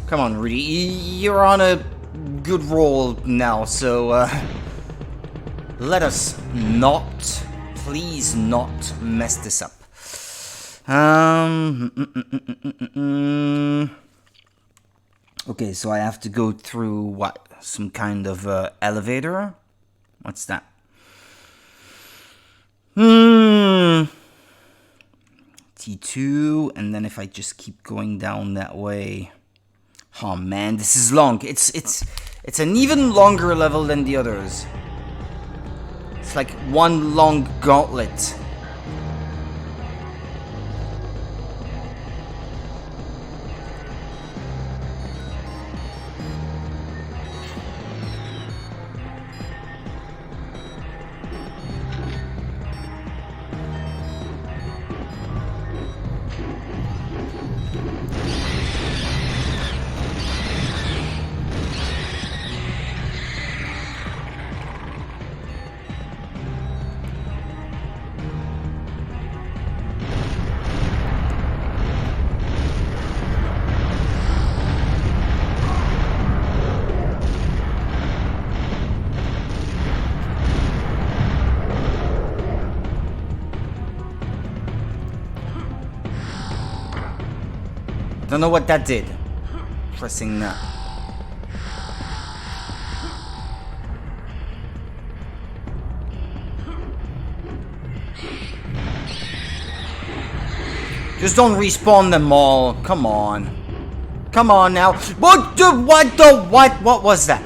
Come on, Rudy. You're on a good roll now, so let us not, please not mess this up. Okay, so I have to go through what? Some kind of elevator? What's that? T2, and then if I just keep going down that way. Oh man, this is long. It's an even longer level than the others. It's like one long gauntlet. Don't know what that did. Pressing that. Just don't respawn them all. Come on. Come on now. What was that?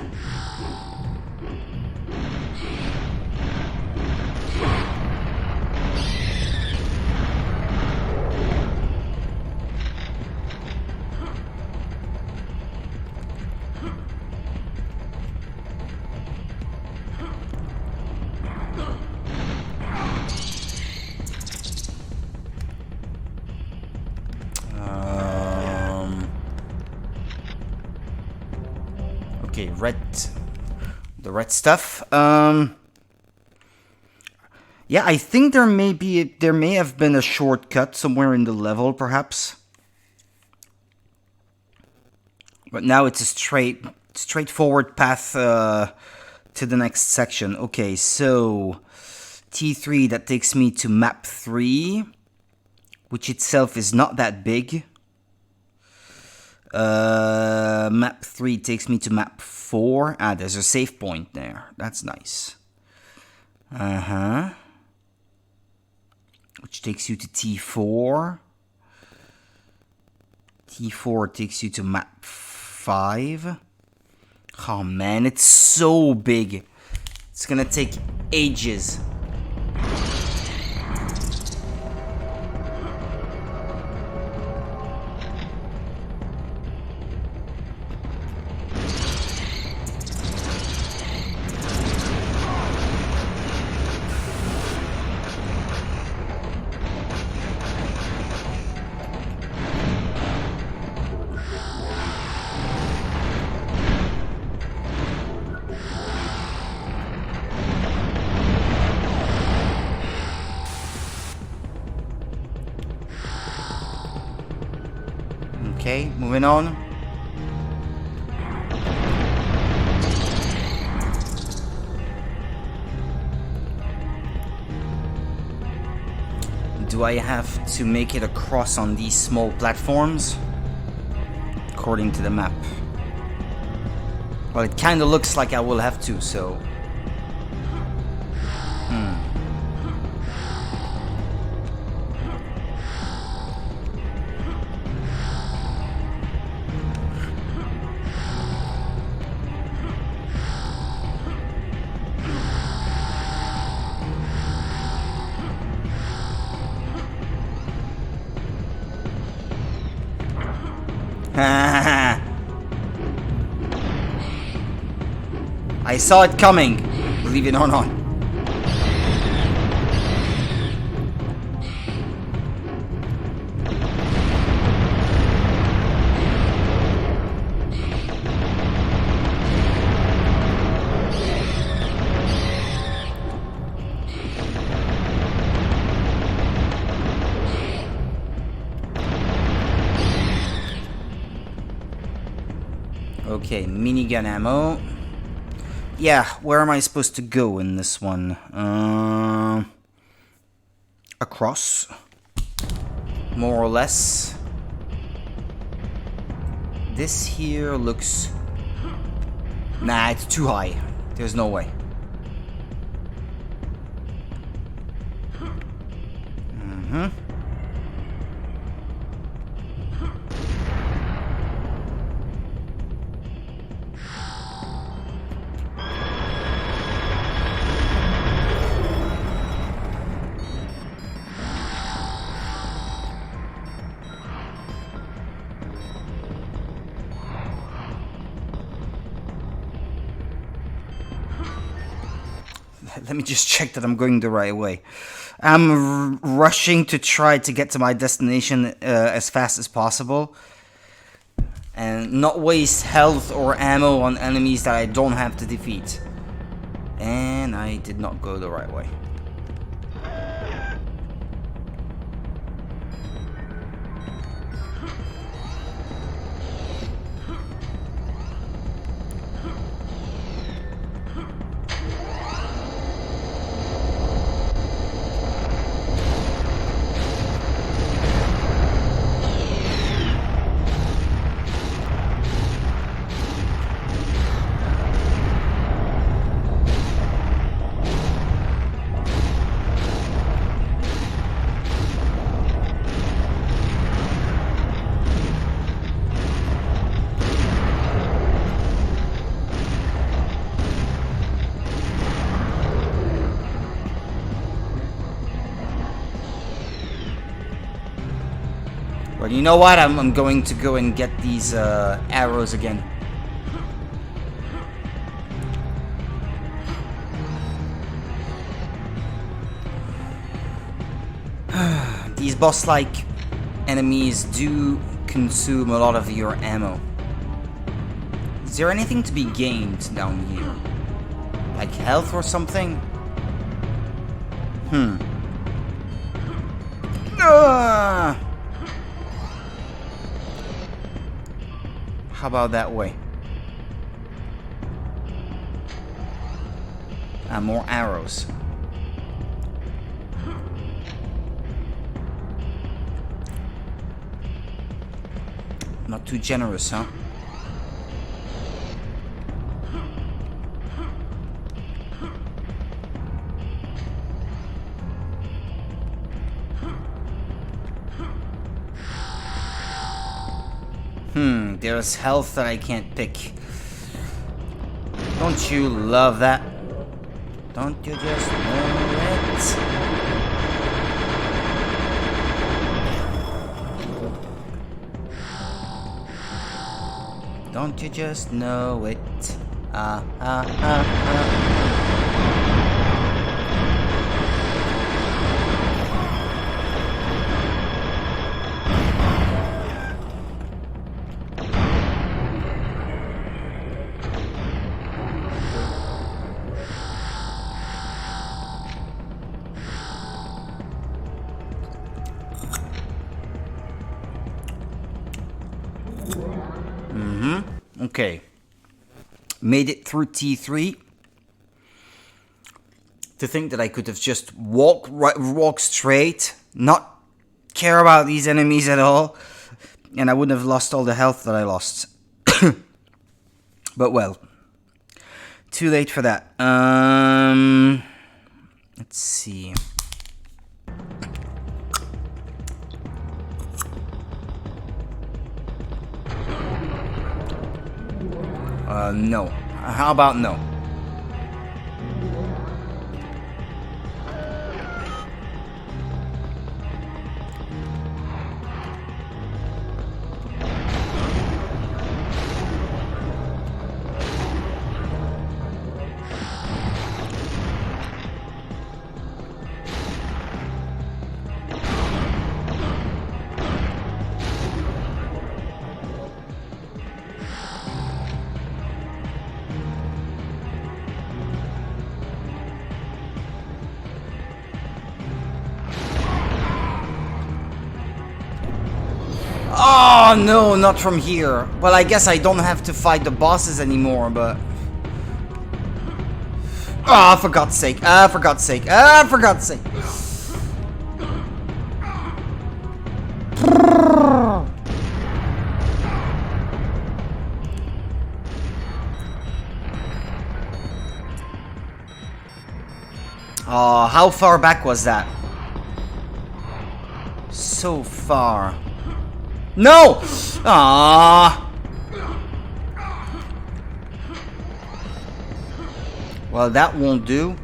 Okay, the red stuff. Yeah, I think there may have been a shortcut somewhere in the level, perhaps. But now it's a straightforward path to the next section. Okay, so T3, that takes me to map 3, which itself is not that big. Map 3 takes me to map 4. Ah, there's a save point there. That's nice. Which takes you to T4. T4 takes you to map 5. Oh man, it's so big. It's gonna take ages. Okay, moving on. Do I have to make it across on these small platforms? According to the map. Well, it kinda looks like I will have to, so... I saw it coming, believe it or not. Okay, minigun ammo. Yeah, where am I supposed to go in this one? Across. More or less. This here looks... Nah, it's too high. There's no way. Let me just check that I'm going the right way. I'm rushing to try to get to my destination as fast as possible. And not waste health or ammo on enemies that I don't have to defeat. And I did not go the right way. forward. You know what? I'm going to go and get these arrows again. These boss-like enemies do consume a lot of your ammo. Is there anything to be gained down here? Like health or something? How about that way? More arrows. Not too generous, huh? There's health that I can't pick. Don't you love that? Don't you just know it? Don't you just know it? Okay. Made it through T3. To think that I could have just walked straight, not care about these enemies at all, and I wouldn't have lost all the health that I lost. But well, too late for that. Let's see. No. How about no? Oh no, not from here. Well, I guess I don't have to fight the bosses anymore, but... Ah, for God's sake. For God's sake. For God's sake. Oh, how far back was that? So far. No! Ah. Well, that won't do.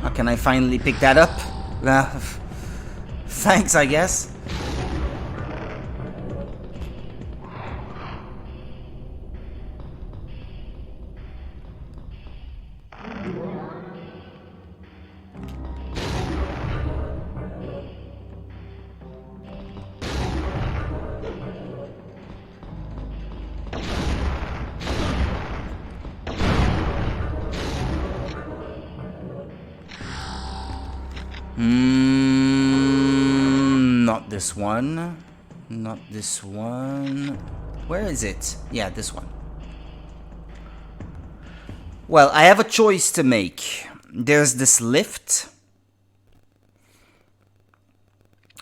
How can I finally pick that up? Thanks, I guess. Not this one. Not this one. Where is it? Yeah, this one. Well, I have a choice to make. There's this lift,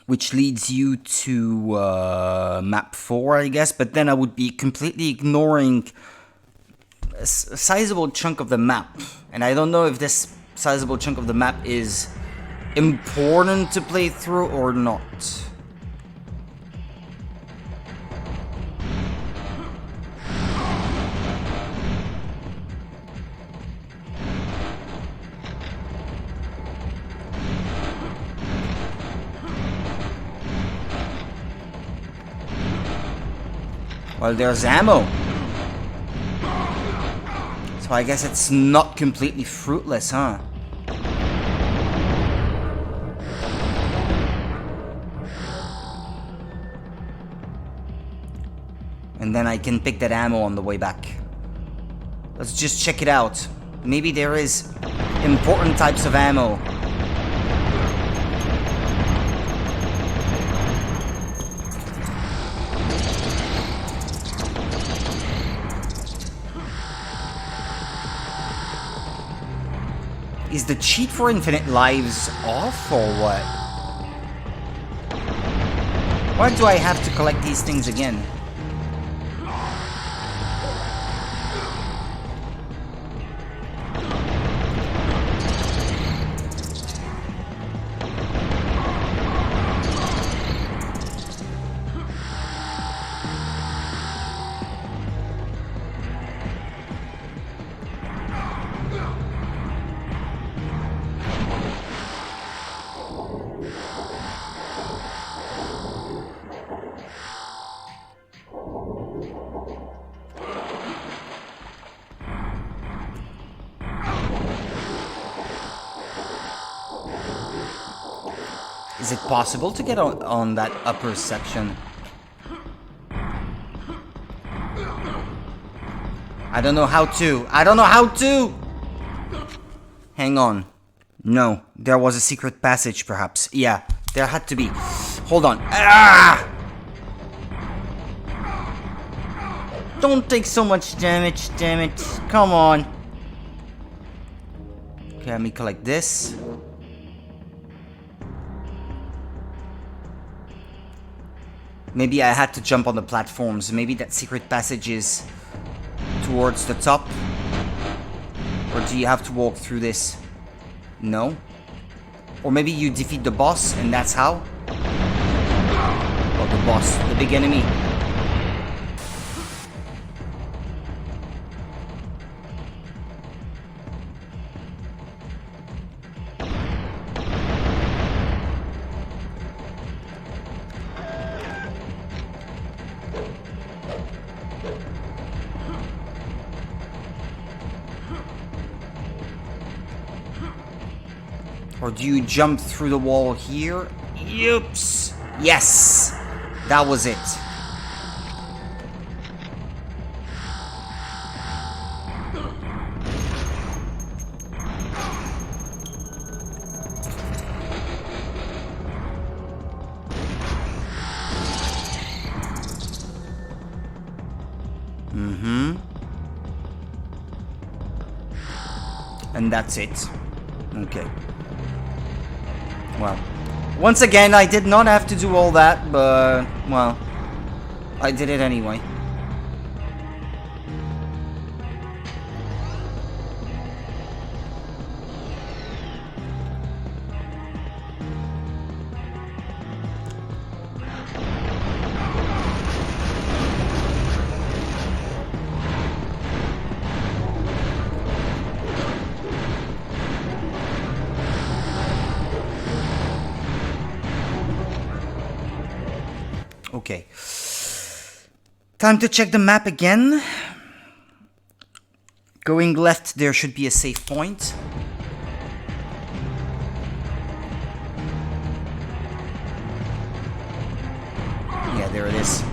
which leads you to map 4, I guess, but then I would be completely ignoring a sizable chunk of the map. And I don't know if this sizable chunk of the map is important to play through or not. Well, there's ammo. So I guess it's not completely fruitless, huh? And then I can pick that ammo on the way back. Let's just check it out. Maybe there is important types of ammo. Is the cheat for infinite lives off or what? Why do I have to collect these things again? Is it possible to get on that upper section? I don't know how to. I don't know how to! Hang on. No, there was a secret passage perhaps. Yeah, there had to be. Hold on. Ah! Don't take so much damage, damn it. Come on. Okay, let me collect this. Maybe I had to jump on the platforms. Maybe that secret passage is towards the top. Or do you have to walk through this? No? Or maybe you defeat the boss and that's how? Well, the boss, the big enemy. Or do you jump through the wall here? Oops! Yes! That was it. And that's it. Okay. Well, once again, I did not have to do all that, but, well, I did it anyway. Okay. Time to check the map again. Going left, there should be a safe point. Yeah, there it is.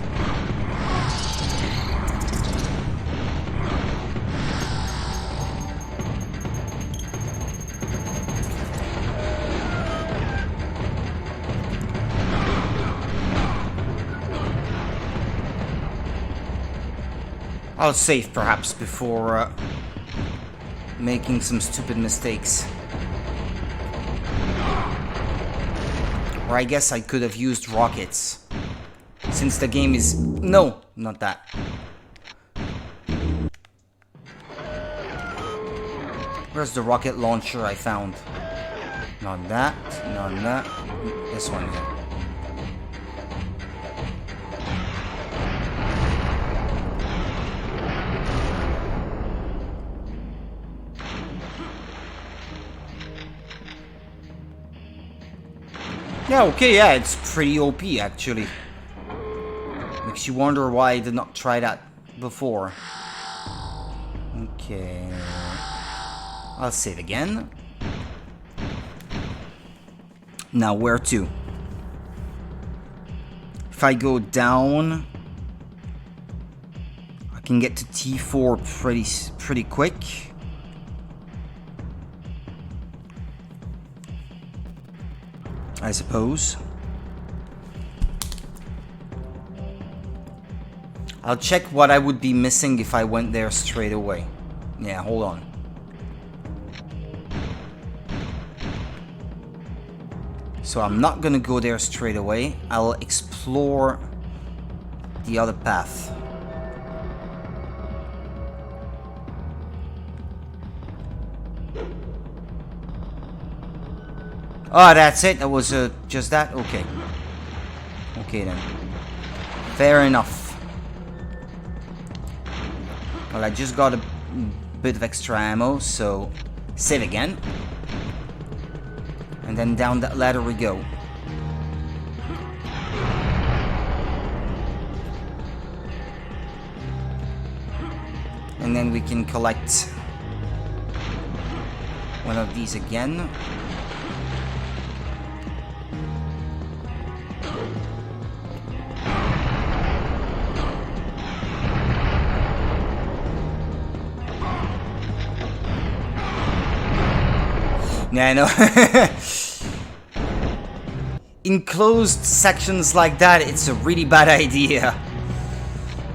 I'll save perhaps before making some stupid mistakes. Or I guess I could have used rockets. Since the game is... No, not that. Where's the rocket launcher I found? Not that, not that. This one here. Yeah, okay, yeah, it's pretty OP actually. makes you wonder why I did not try that before. Okay. I'll save again. Now, where to? If I go down, I can get to T4 pretty quick. I suppose. I'll check what I would be missing if I went there straight away. Yeah, hold on. So I'm not gonna go there straight away. I'll explore the other path. Oh, that's it? That was just that? Okay. Okay then. Fair enough. Well, I just got a bit of extra ammo, so save again. And then down that ladder we go. And then we can collect one of these again. Yeah, I know. In closed sections like that, it's a really bad idea.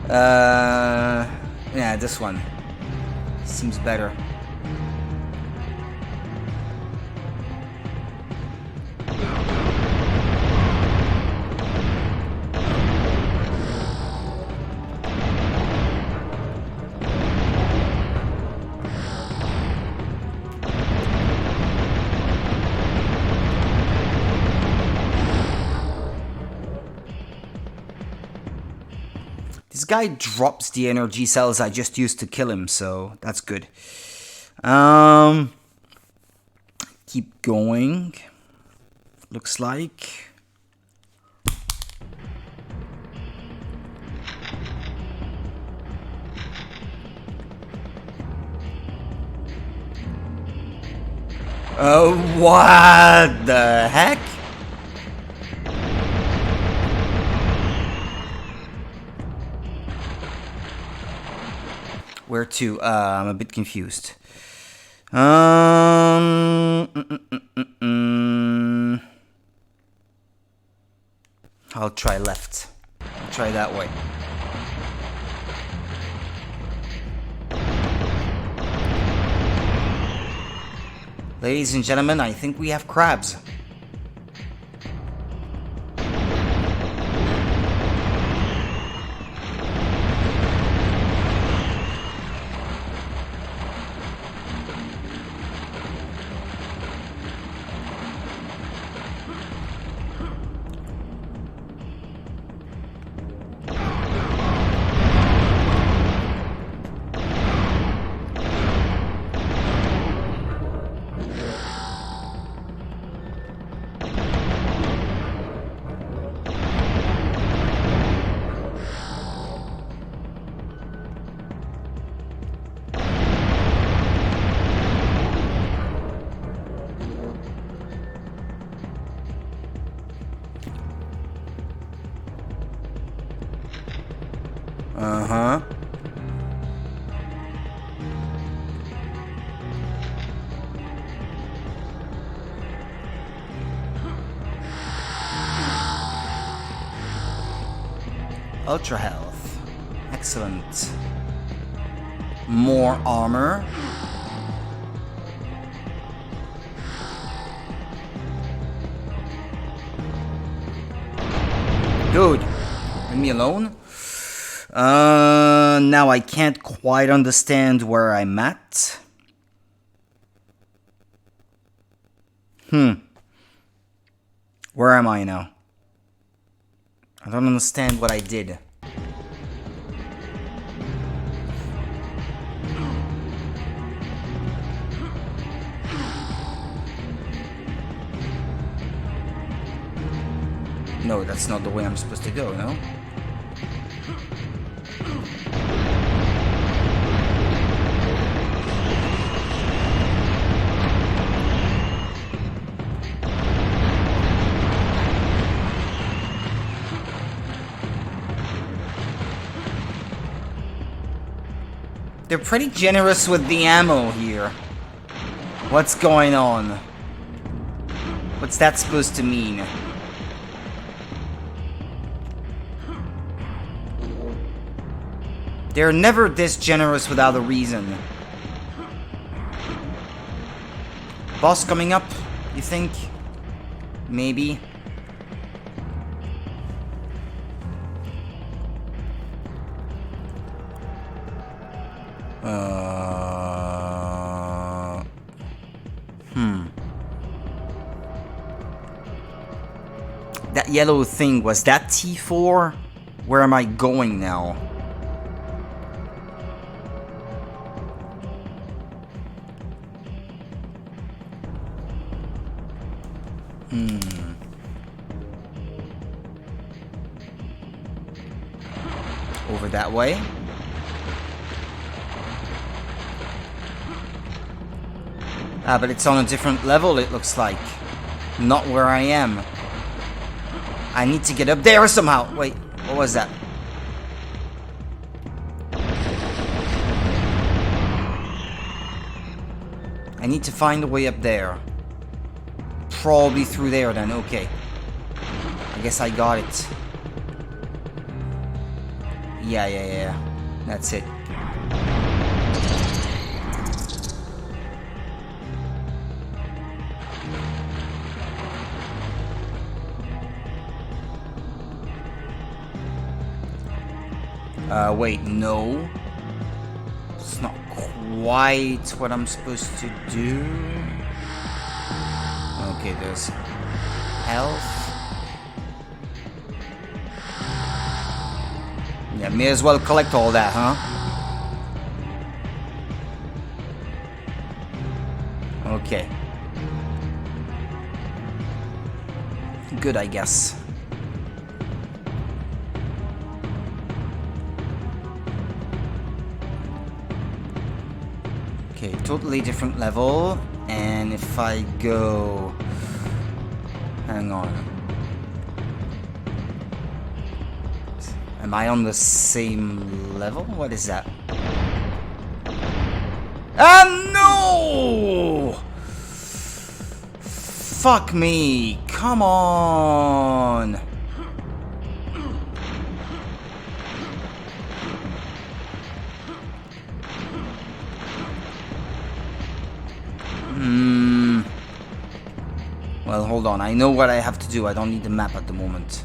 Yeah, this one seems better. This guy drops the energy cells I just used to kill him, so that's good. Keep going. Looks like. What the heck? Where to? I'm a bit confused. I'll try left. I'll try that way. Ladies and gentlemen, I think we have crabs. Uh-huh. Ultra health. Excellent. More armor. Dude, leave me alone. Now I can't quite understand where I'm at. Where am I now? I don't understand what I did. No, that's not the way I'm supposed to go, no? They're pretty generous with the ammo here. What's going on? What's that supposed to mean? They're never this generous without a reason. Boss coming up, you think? Maybe. That yellow thing, was that T4? Where am I going now? Over that way. Ah, but it's on a different level, it looks like. Not where I am. I need to get up there somehow. Wait, what was that? I need to find a way up there. Probably through there then, okay. I guess I got it. Yeah. That's it. Wait, no. It's not quite what I'm supposed to do. Okay, there's health. Yeah, may as well collect all that, huh? Okay. Good, I guess. Okay, totally different level. And if I go... Hang on. Am I on the same level? What is that? Ah, no! Fuck me. Come on. Well, hold on. I know what I have to do. I don't need the map at the moment.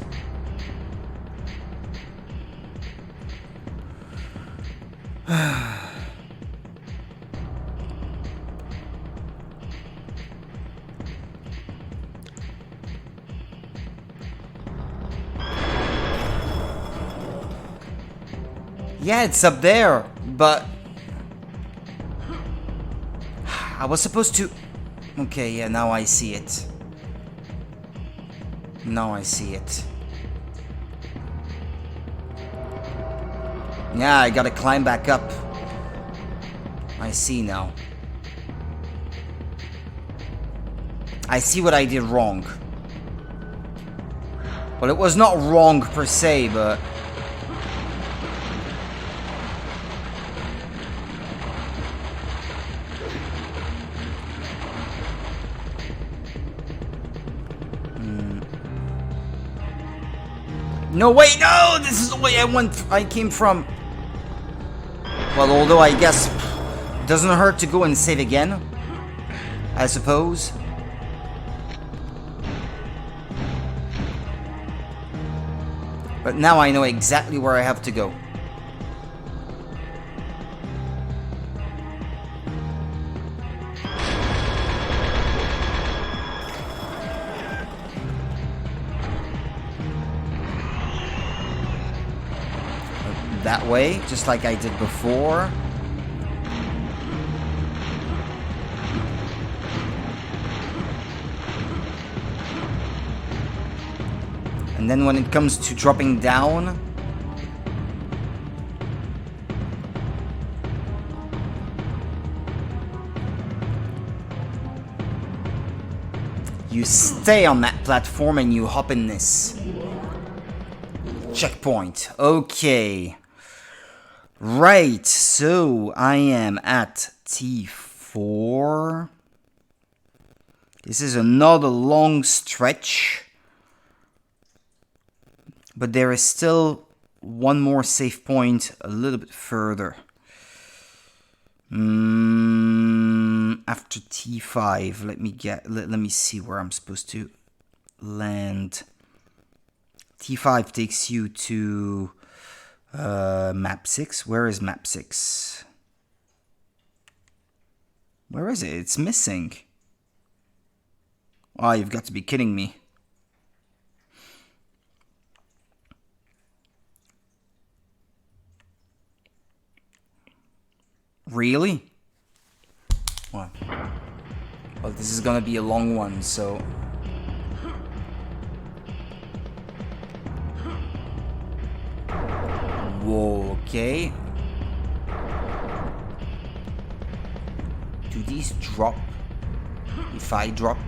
Yeah, it's up there, but... I was supposed to... Okay, yeah, now I see it. Now I see it. Yeah, I gotta climb back up. I see now. I see what I did wrong. Well, it was not wrong per se, but... No, wait, no! This is the way I came from. Well, although I guess it doesn't hurt to go and save again, I suppose. But now I know exactly where I have to go. That way, just like I did before. And then when it comes to dropping down, you stay on that platform and you hop in this. Checkpoint. Okay. Right, so I am at T4. This is another long stretch. But there is still one more safe point a little bit further. After T5, let me see where I'm supposed to land. T5 takes you to map 6. Where is map 6? Where is it? It's missing. Oh, you've got to be kidding me. Really? What? Well, this is gonna be a long one, so... Whoa, okay. Do these drop if I drop?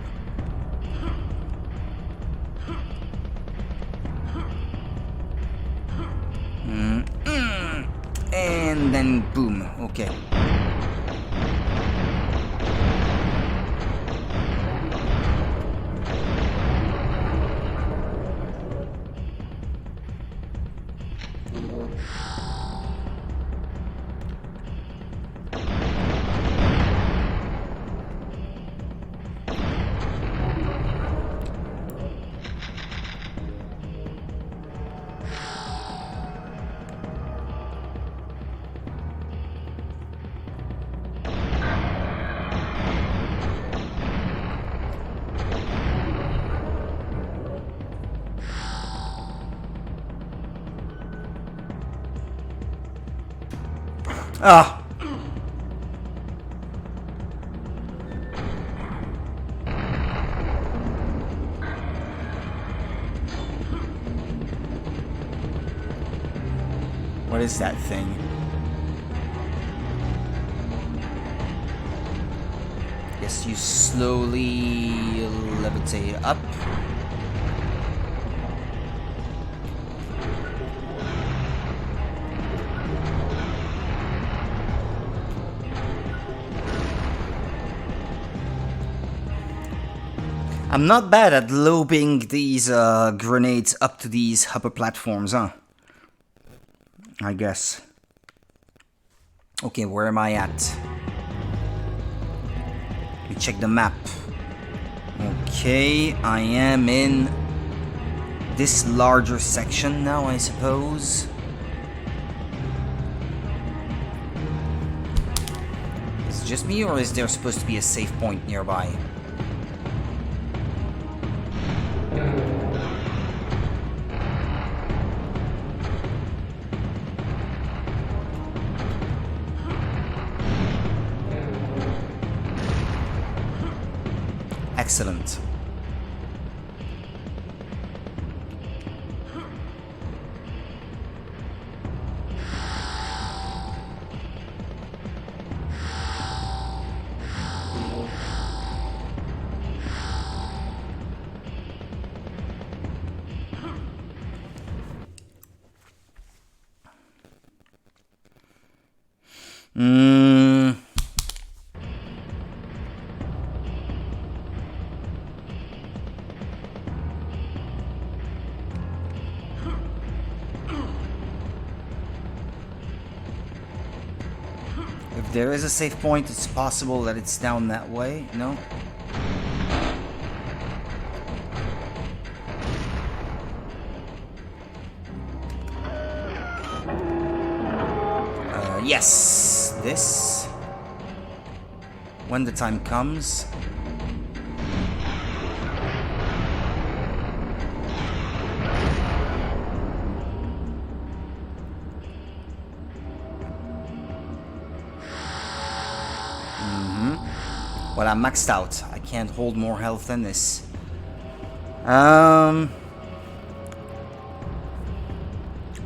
And then boom, okay. Ah. What is that thing? Yes, you slowly levitate up. I'm not bad at lobing these grenades up to these upper platforms, huh? I guess. Okay, where am I at? Let me check the map. Okay, I am in this larger section now, I suppose. Is it just me, or is there supposed to be a safe point nearby? Excellent. If there is a safe point, it's possible that it's down that way. No? Yes, this. When the time comes. Well, I'm maxed out. I can't hold more health than this.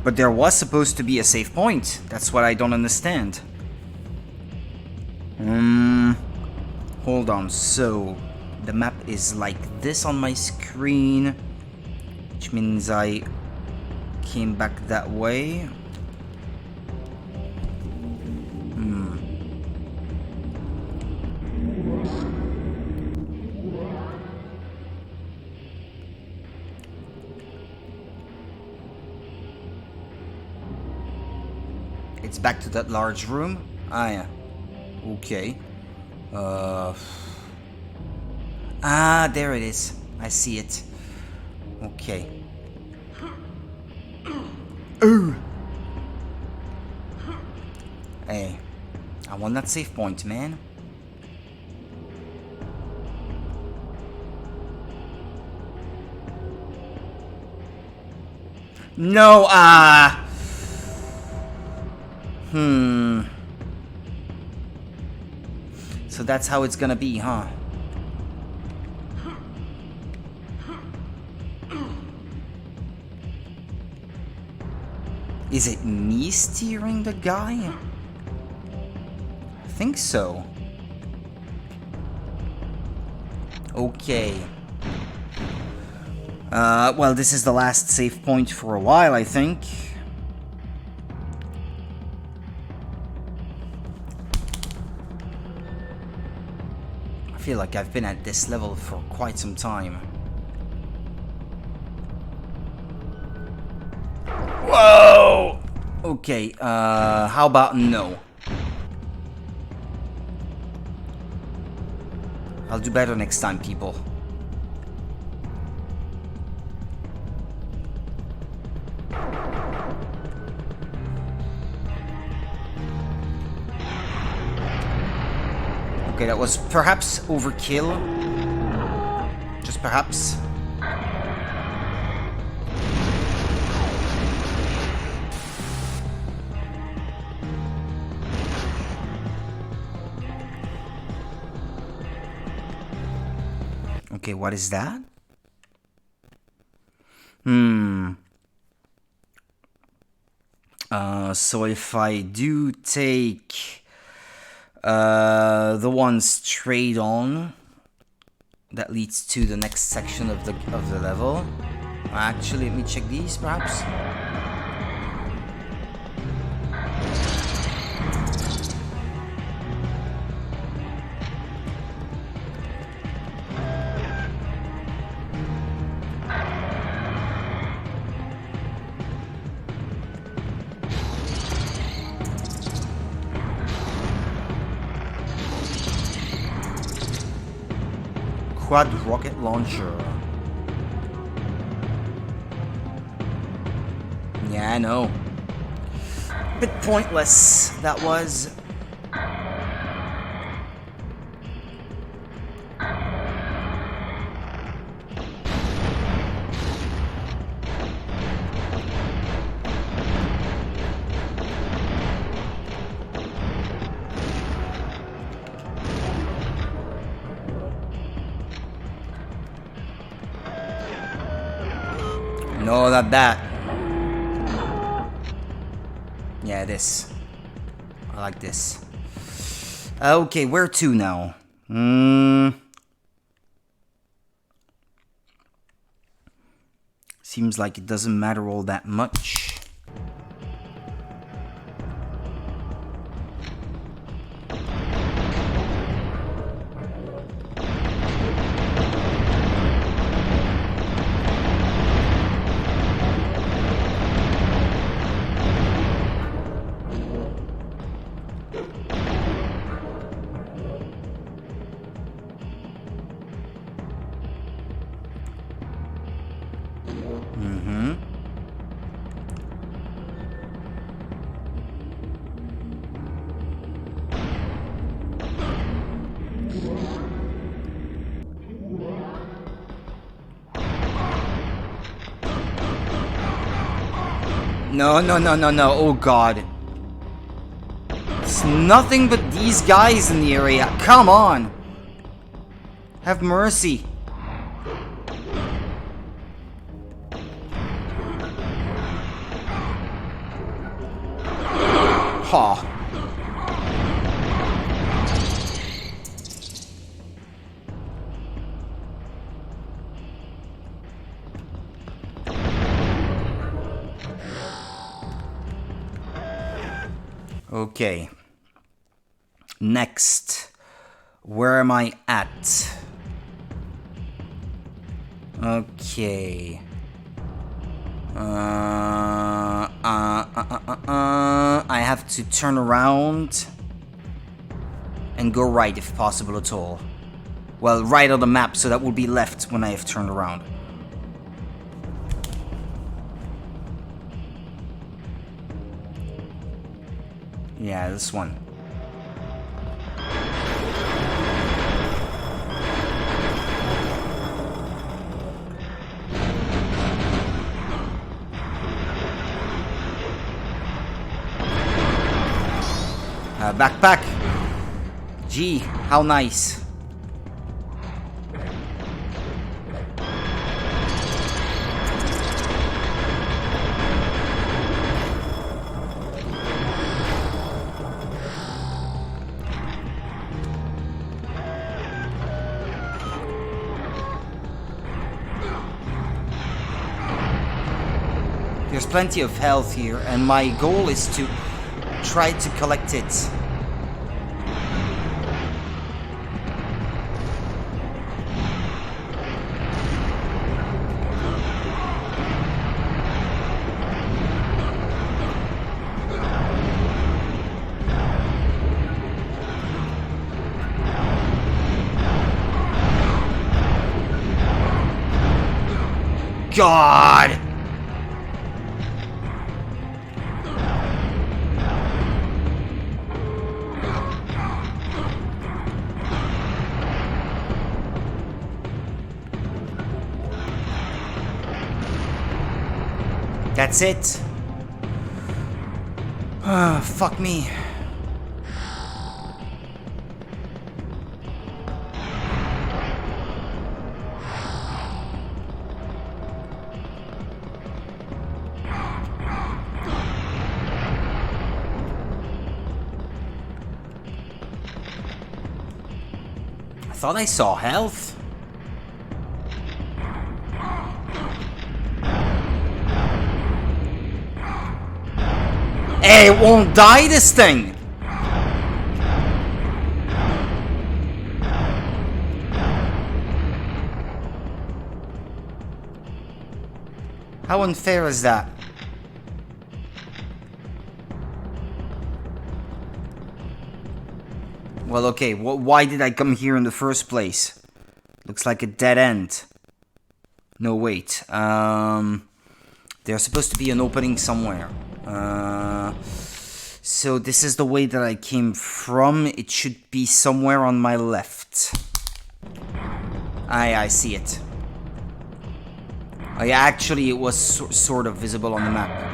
But there was supposed to be a safe point. That's what I don't understand. Hold on. So, the map is like this on my screen, which means I came back that way. it's back to that large room. Ah, yeah. Okay. Ah, there it is. I see it. Okay. Ooh. Hey, I want that save point, man. No, So that's how it's gonna be, huh? Is it me steering the guy? I think so. Okay. Well, this is the last save point for a while, I think. I feel like I've been at this level for quite some time. Whoa! Okay, how about no? I'll do better next time, people. Okay, that was perhaps overkill. Just perhaps. Okay, what is that? So if I do take the one straight on, that leads to the next section of the level. Actually, let me check these, perhaps. Quad rocket launcher. Yeah, I know. Bit pointless, that was. No, not that. Yeah, this. I like this. Okay, where to now? Seems like it doesn't matter all that much. No, no, no, no, no. Oh, God. It's nothing but these guys in the area. Come on. Have mercy. Ha. Okay. Next. Where am I at? Okay. I have to turn around and go right if possible at all. Well, right on the map, so that will be left when I have turned around. Yeah, this one. Backpack. Gee, how nice. There's plenty of health here, and my goal is to try to collect it. God! That's it. Fuck me. I thought I saw health. Hey, it won't die, this thing! How unfair is that? Well, okay, why did I come here in the first place? Looks like a dead end. No, wait. There's supposed to be an opening somewhere. So this is the way that I came from. It should be somewhere on my left. I see it. Oh, yeah, actually it was sort of visible on the map.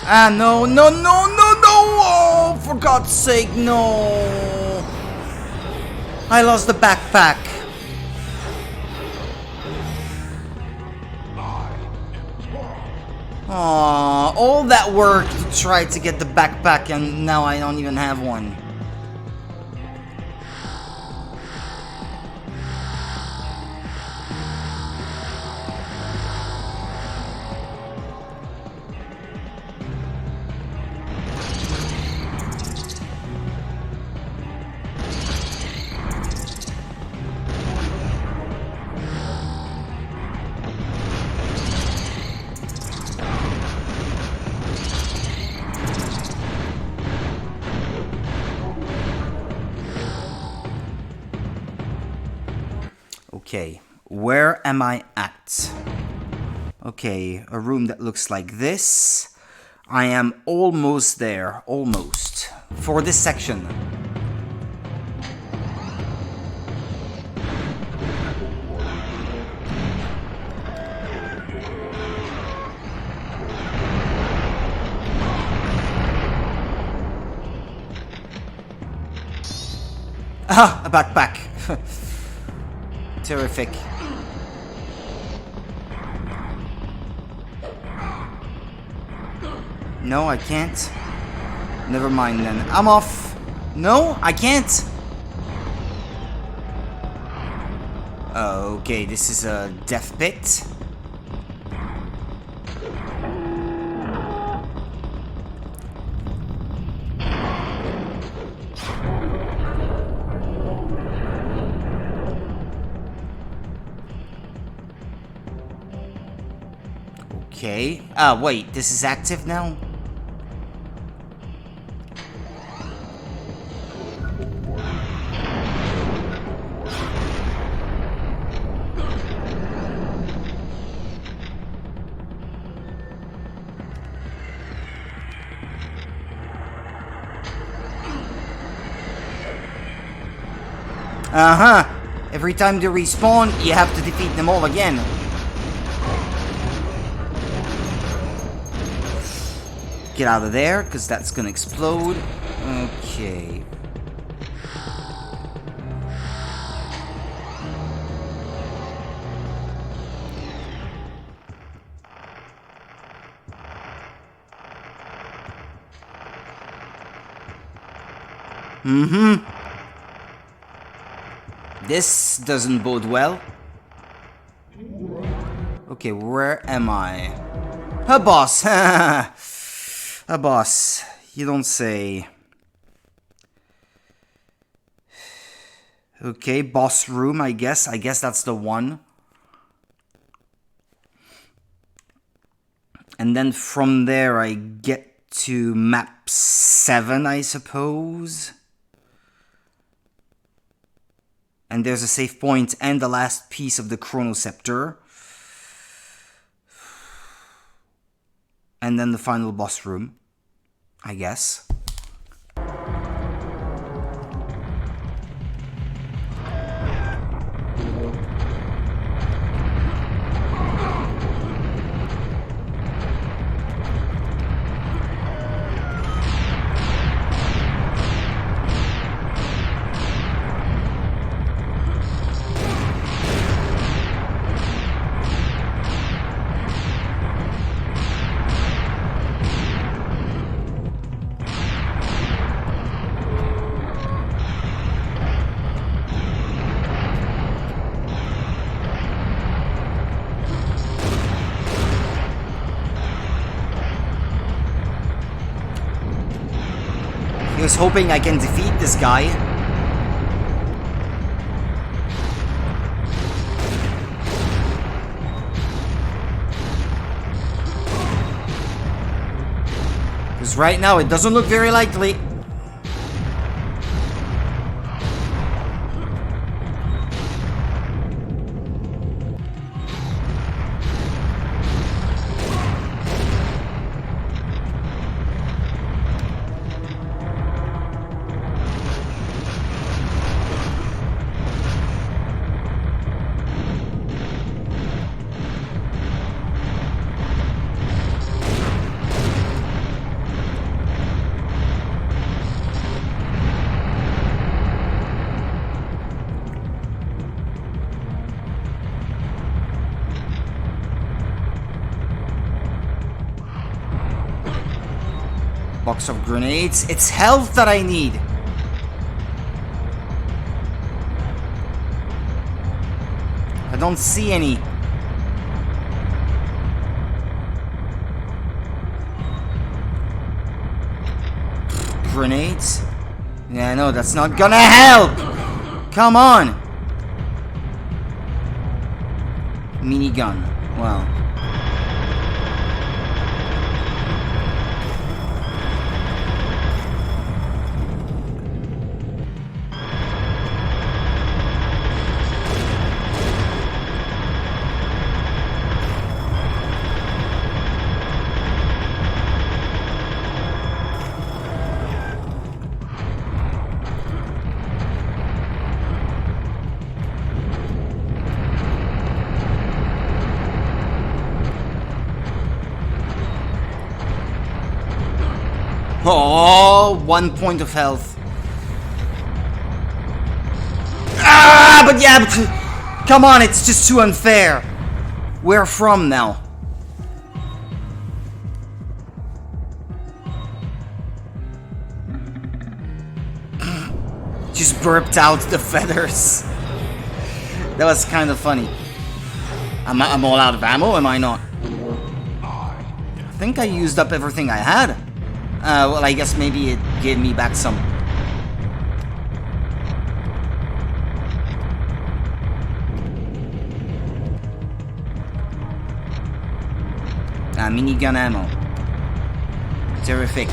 Ah, no, no, no, no, no! Oh, for God's sake, no! I lost the backpack. Aww, all that work to try to get the backpack and now I don't even have one. Okay, where am I at? Okay, a room that looks like this. I am almost there, almost. For this section. Ah, a backpack. Terrific. No, I can't. Never mind then. I'm off. No, I can't. Okay, this is a death pit. Okay. Ah, wait, this is active now? Uh-huh. Every time they respawn, you have to defeat them all again. Get out of there, because that's gonna explode. Okay. Mm-hmm. This doesn't bode well. Okay, where am I? A boss! A boss. You don't say. Okay, boss room, I guess. I guess that's the one. And then from there I get to map 7, I suppose. And there's a save point and the last piece of the Chronoscepter. And then the final boss room, I guess. I was hoping I can defeat this guy. Because right now it doesn't look very likely. Box of grenades. It's health that I need. I don't see any. Grenades? Yeah, no, that's not gonna help! Come on! Minigun. Wow. Oh, 1 point of health. Ah, but yeah, but, come on, it's just too unfair. Where from now? Just burped out the feathers. That was kind of funny. I'm all out of ammo, am I not? I think I used up everything I had. Well, I guess maybe it gave me back some. Minigun ammo. Terrific.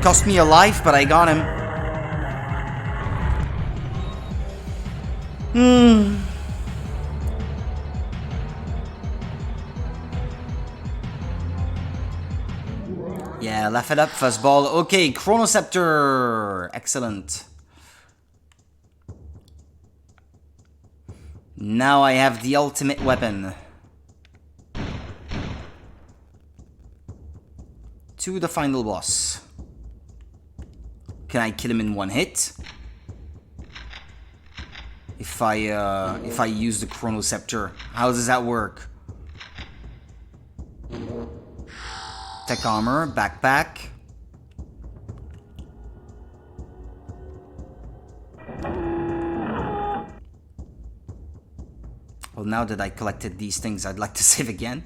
Cost me a life, but I got him. Yeah, laugh it up, fuzzball. Okay, Chronoceptor. Excellent. Now I have the ultimate weapon. To the final boss. Can I kill him in one hit? If I use the Chronoceptor, how does that work? Tech armor, backpack. Well, now that I collected these things, I'd like to save again.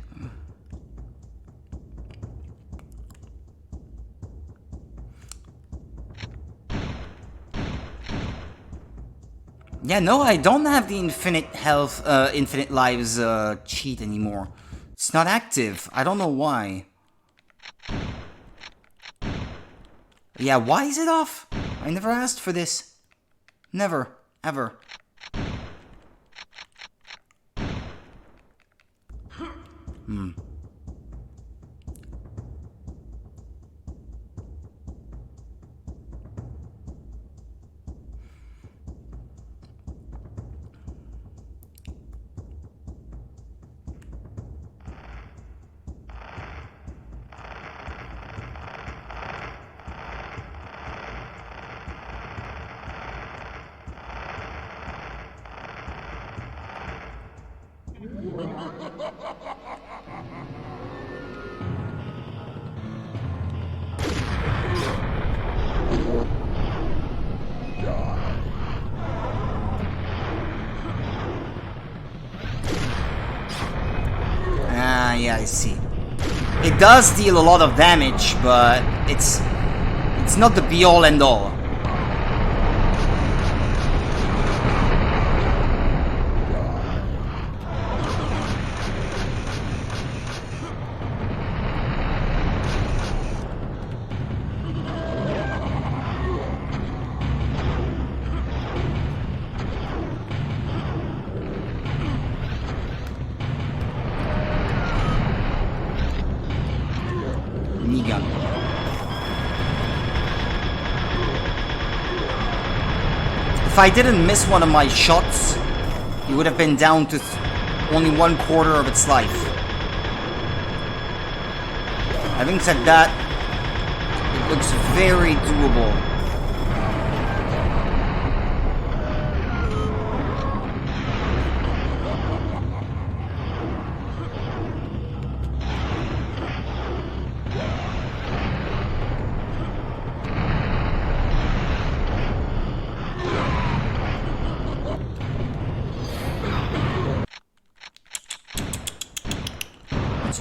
Yeah, no, I don't have the infinite health, infinite lives cheat anymore. It's not active. I don't know why. Yeah, why is it off? I never asked for this. Never, ever. Yeah, I see. It does deal a lot of damage, but it's not the be-all end-all. If I didn't miss one of my shots, it would have been down to only 1/4 of its life. Having said that, it looks very doable.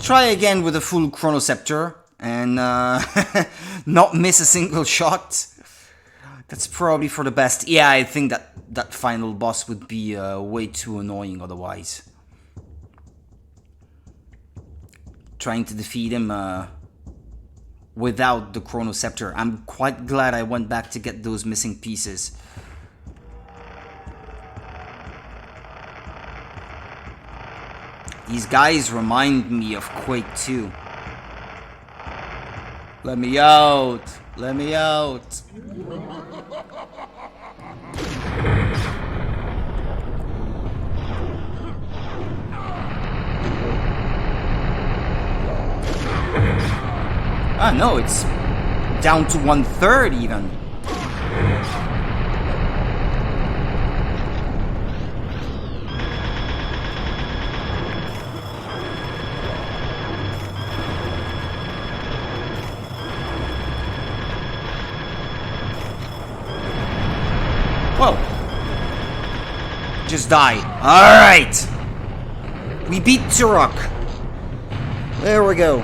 Try again with a full Chronoceptor and not miss a single shot. That's probably for the best. Yeah, I think that final boss would be way too annoying otherwise. Trying to defeat him without the Chronoceptor. I'm quite glad I went back to get those missing pieces. These guys remind me of Quake 2. Let me out! Let me out! Ah, no, it's down to 1/3 even. Whoa. Just die. Alright. We beat Turok. There we go.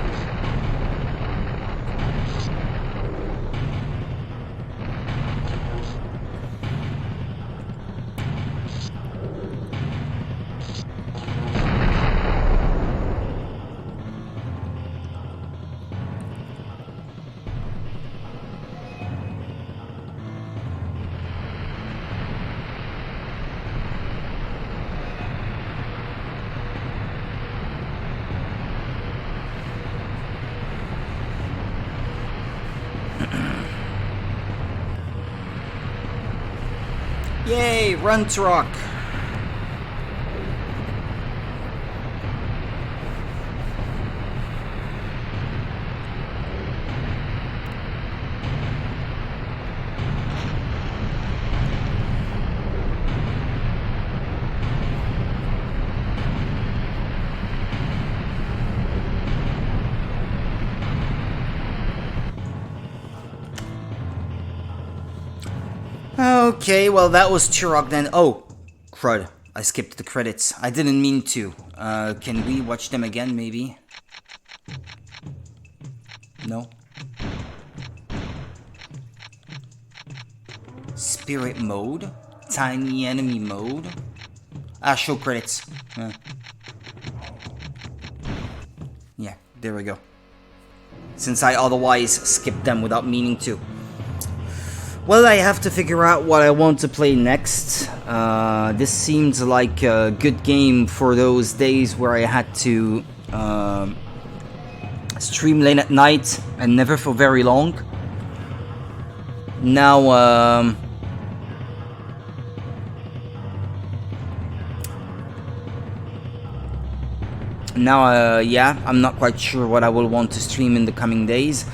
Yay, run Turok. Okay, well that was Turok then. Oh, crud. I skipped the credits. I didn't mean to. Can we watch them again, maybe? No? Spirit mode? Tiny enemy mode? Ah, show credits. Yeah, there we go. Since I otherwise skipped them without meaning to. Well, I have to figure out what I want to play next. This seems like a good game for those days where I had to stream late at night and never for very long. Now, yeah, I'm not quite sure what I will want to stream in the coming days.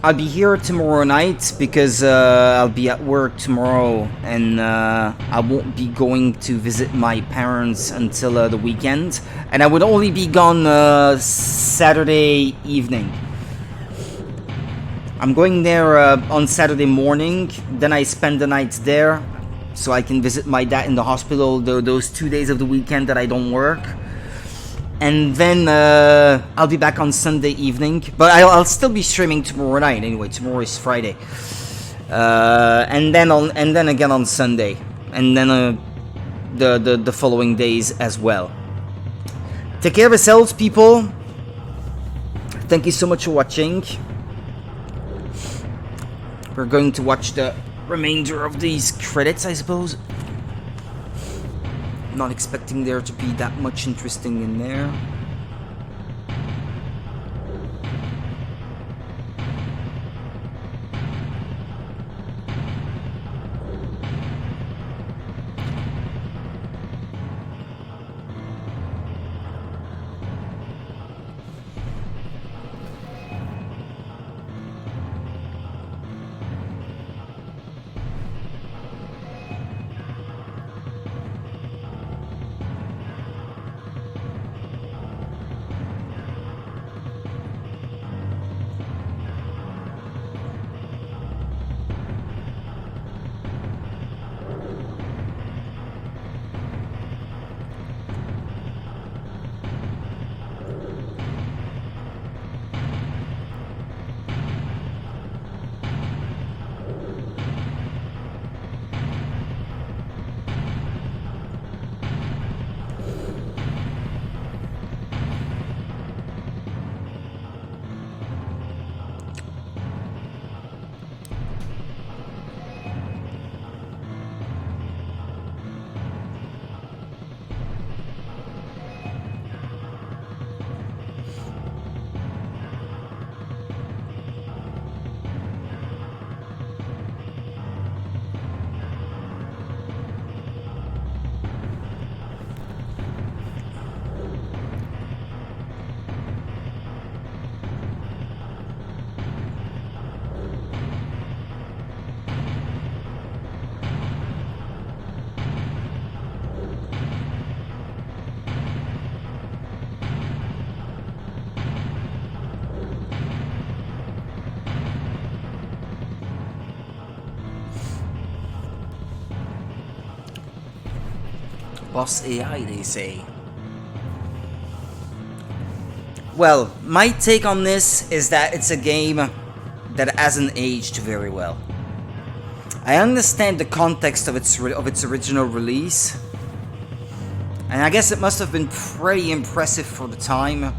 I'll be here tomorrow night because I'll be at work tomorrow and I won't be going to visit my parents until the weekend. And I would only be gone Saturday evening. I'm going there on Saturday morning, then I spend the night there so I can visit my dad in the hospital those 2 days of the weekend that I don't work. And then I'll be back on Sunday evening, but I'll still be streaming tomorrow night. Anyway, tomorrow is Friday, and then again on Sunday, and then the following days as well. Take care of yourselves, people. Thank you so much for watching. We're going to watch the remainder of these credits, I suppose. Not expecting there to be that much interesting in there. plus AI, they say. Well, my take on this is that it's a game that hasn't aged very well. I understand the context of its original release, and I guess it must have been pretty impressive for the time.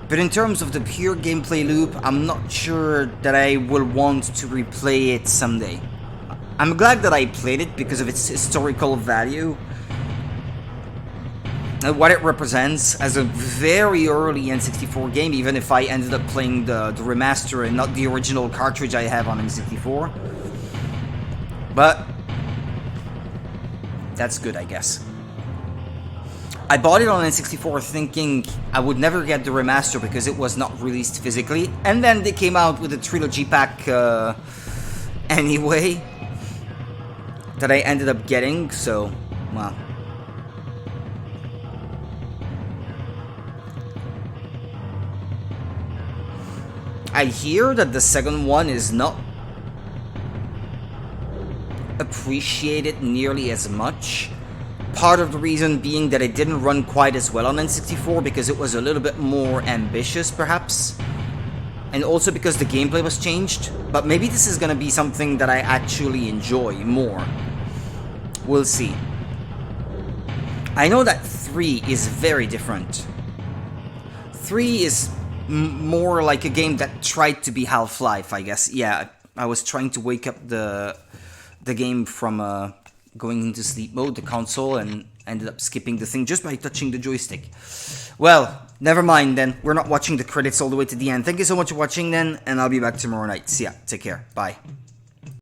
But in terms of the pure gameplay loop, I'm not sure that I will want to replay it someday. I'm glad that I played it because of its historical value and what it represents as a very early N64 game, even if I ended up playing the remaster and not the original cartridge I have on N64. But that's good, I guess. I bought it on N64 thinking I would never get the remaster because it was not released physically, and then they came out with a trilogy pack anyway that I ended up getting, so, well. I hear that the second one is not appreciated nearly as much. Part of the reason being that it didn't run quite as well on N64 because it was a little bit more ambitious, perhaps. And also because the gameplay was changed. But maybe this is gonna be something that I actually enjoy more. We'll see. I know that 3 is very different. 3 is more like a game that tried to be Half-Life, I guess. Yeah, I was trying to wake up the game from going into sleep mode, the console, and ended up skipping the thing just by touching the joystick. Well, never mind then. We're not watching the credits all the way to the end. Thank you so much for watching then, and I'll be back tomorrow night. See ya. Take care. Bye.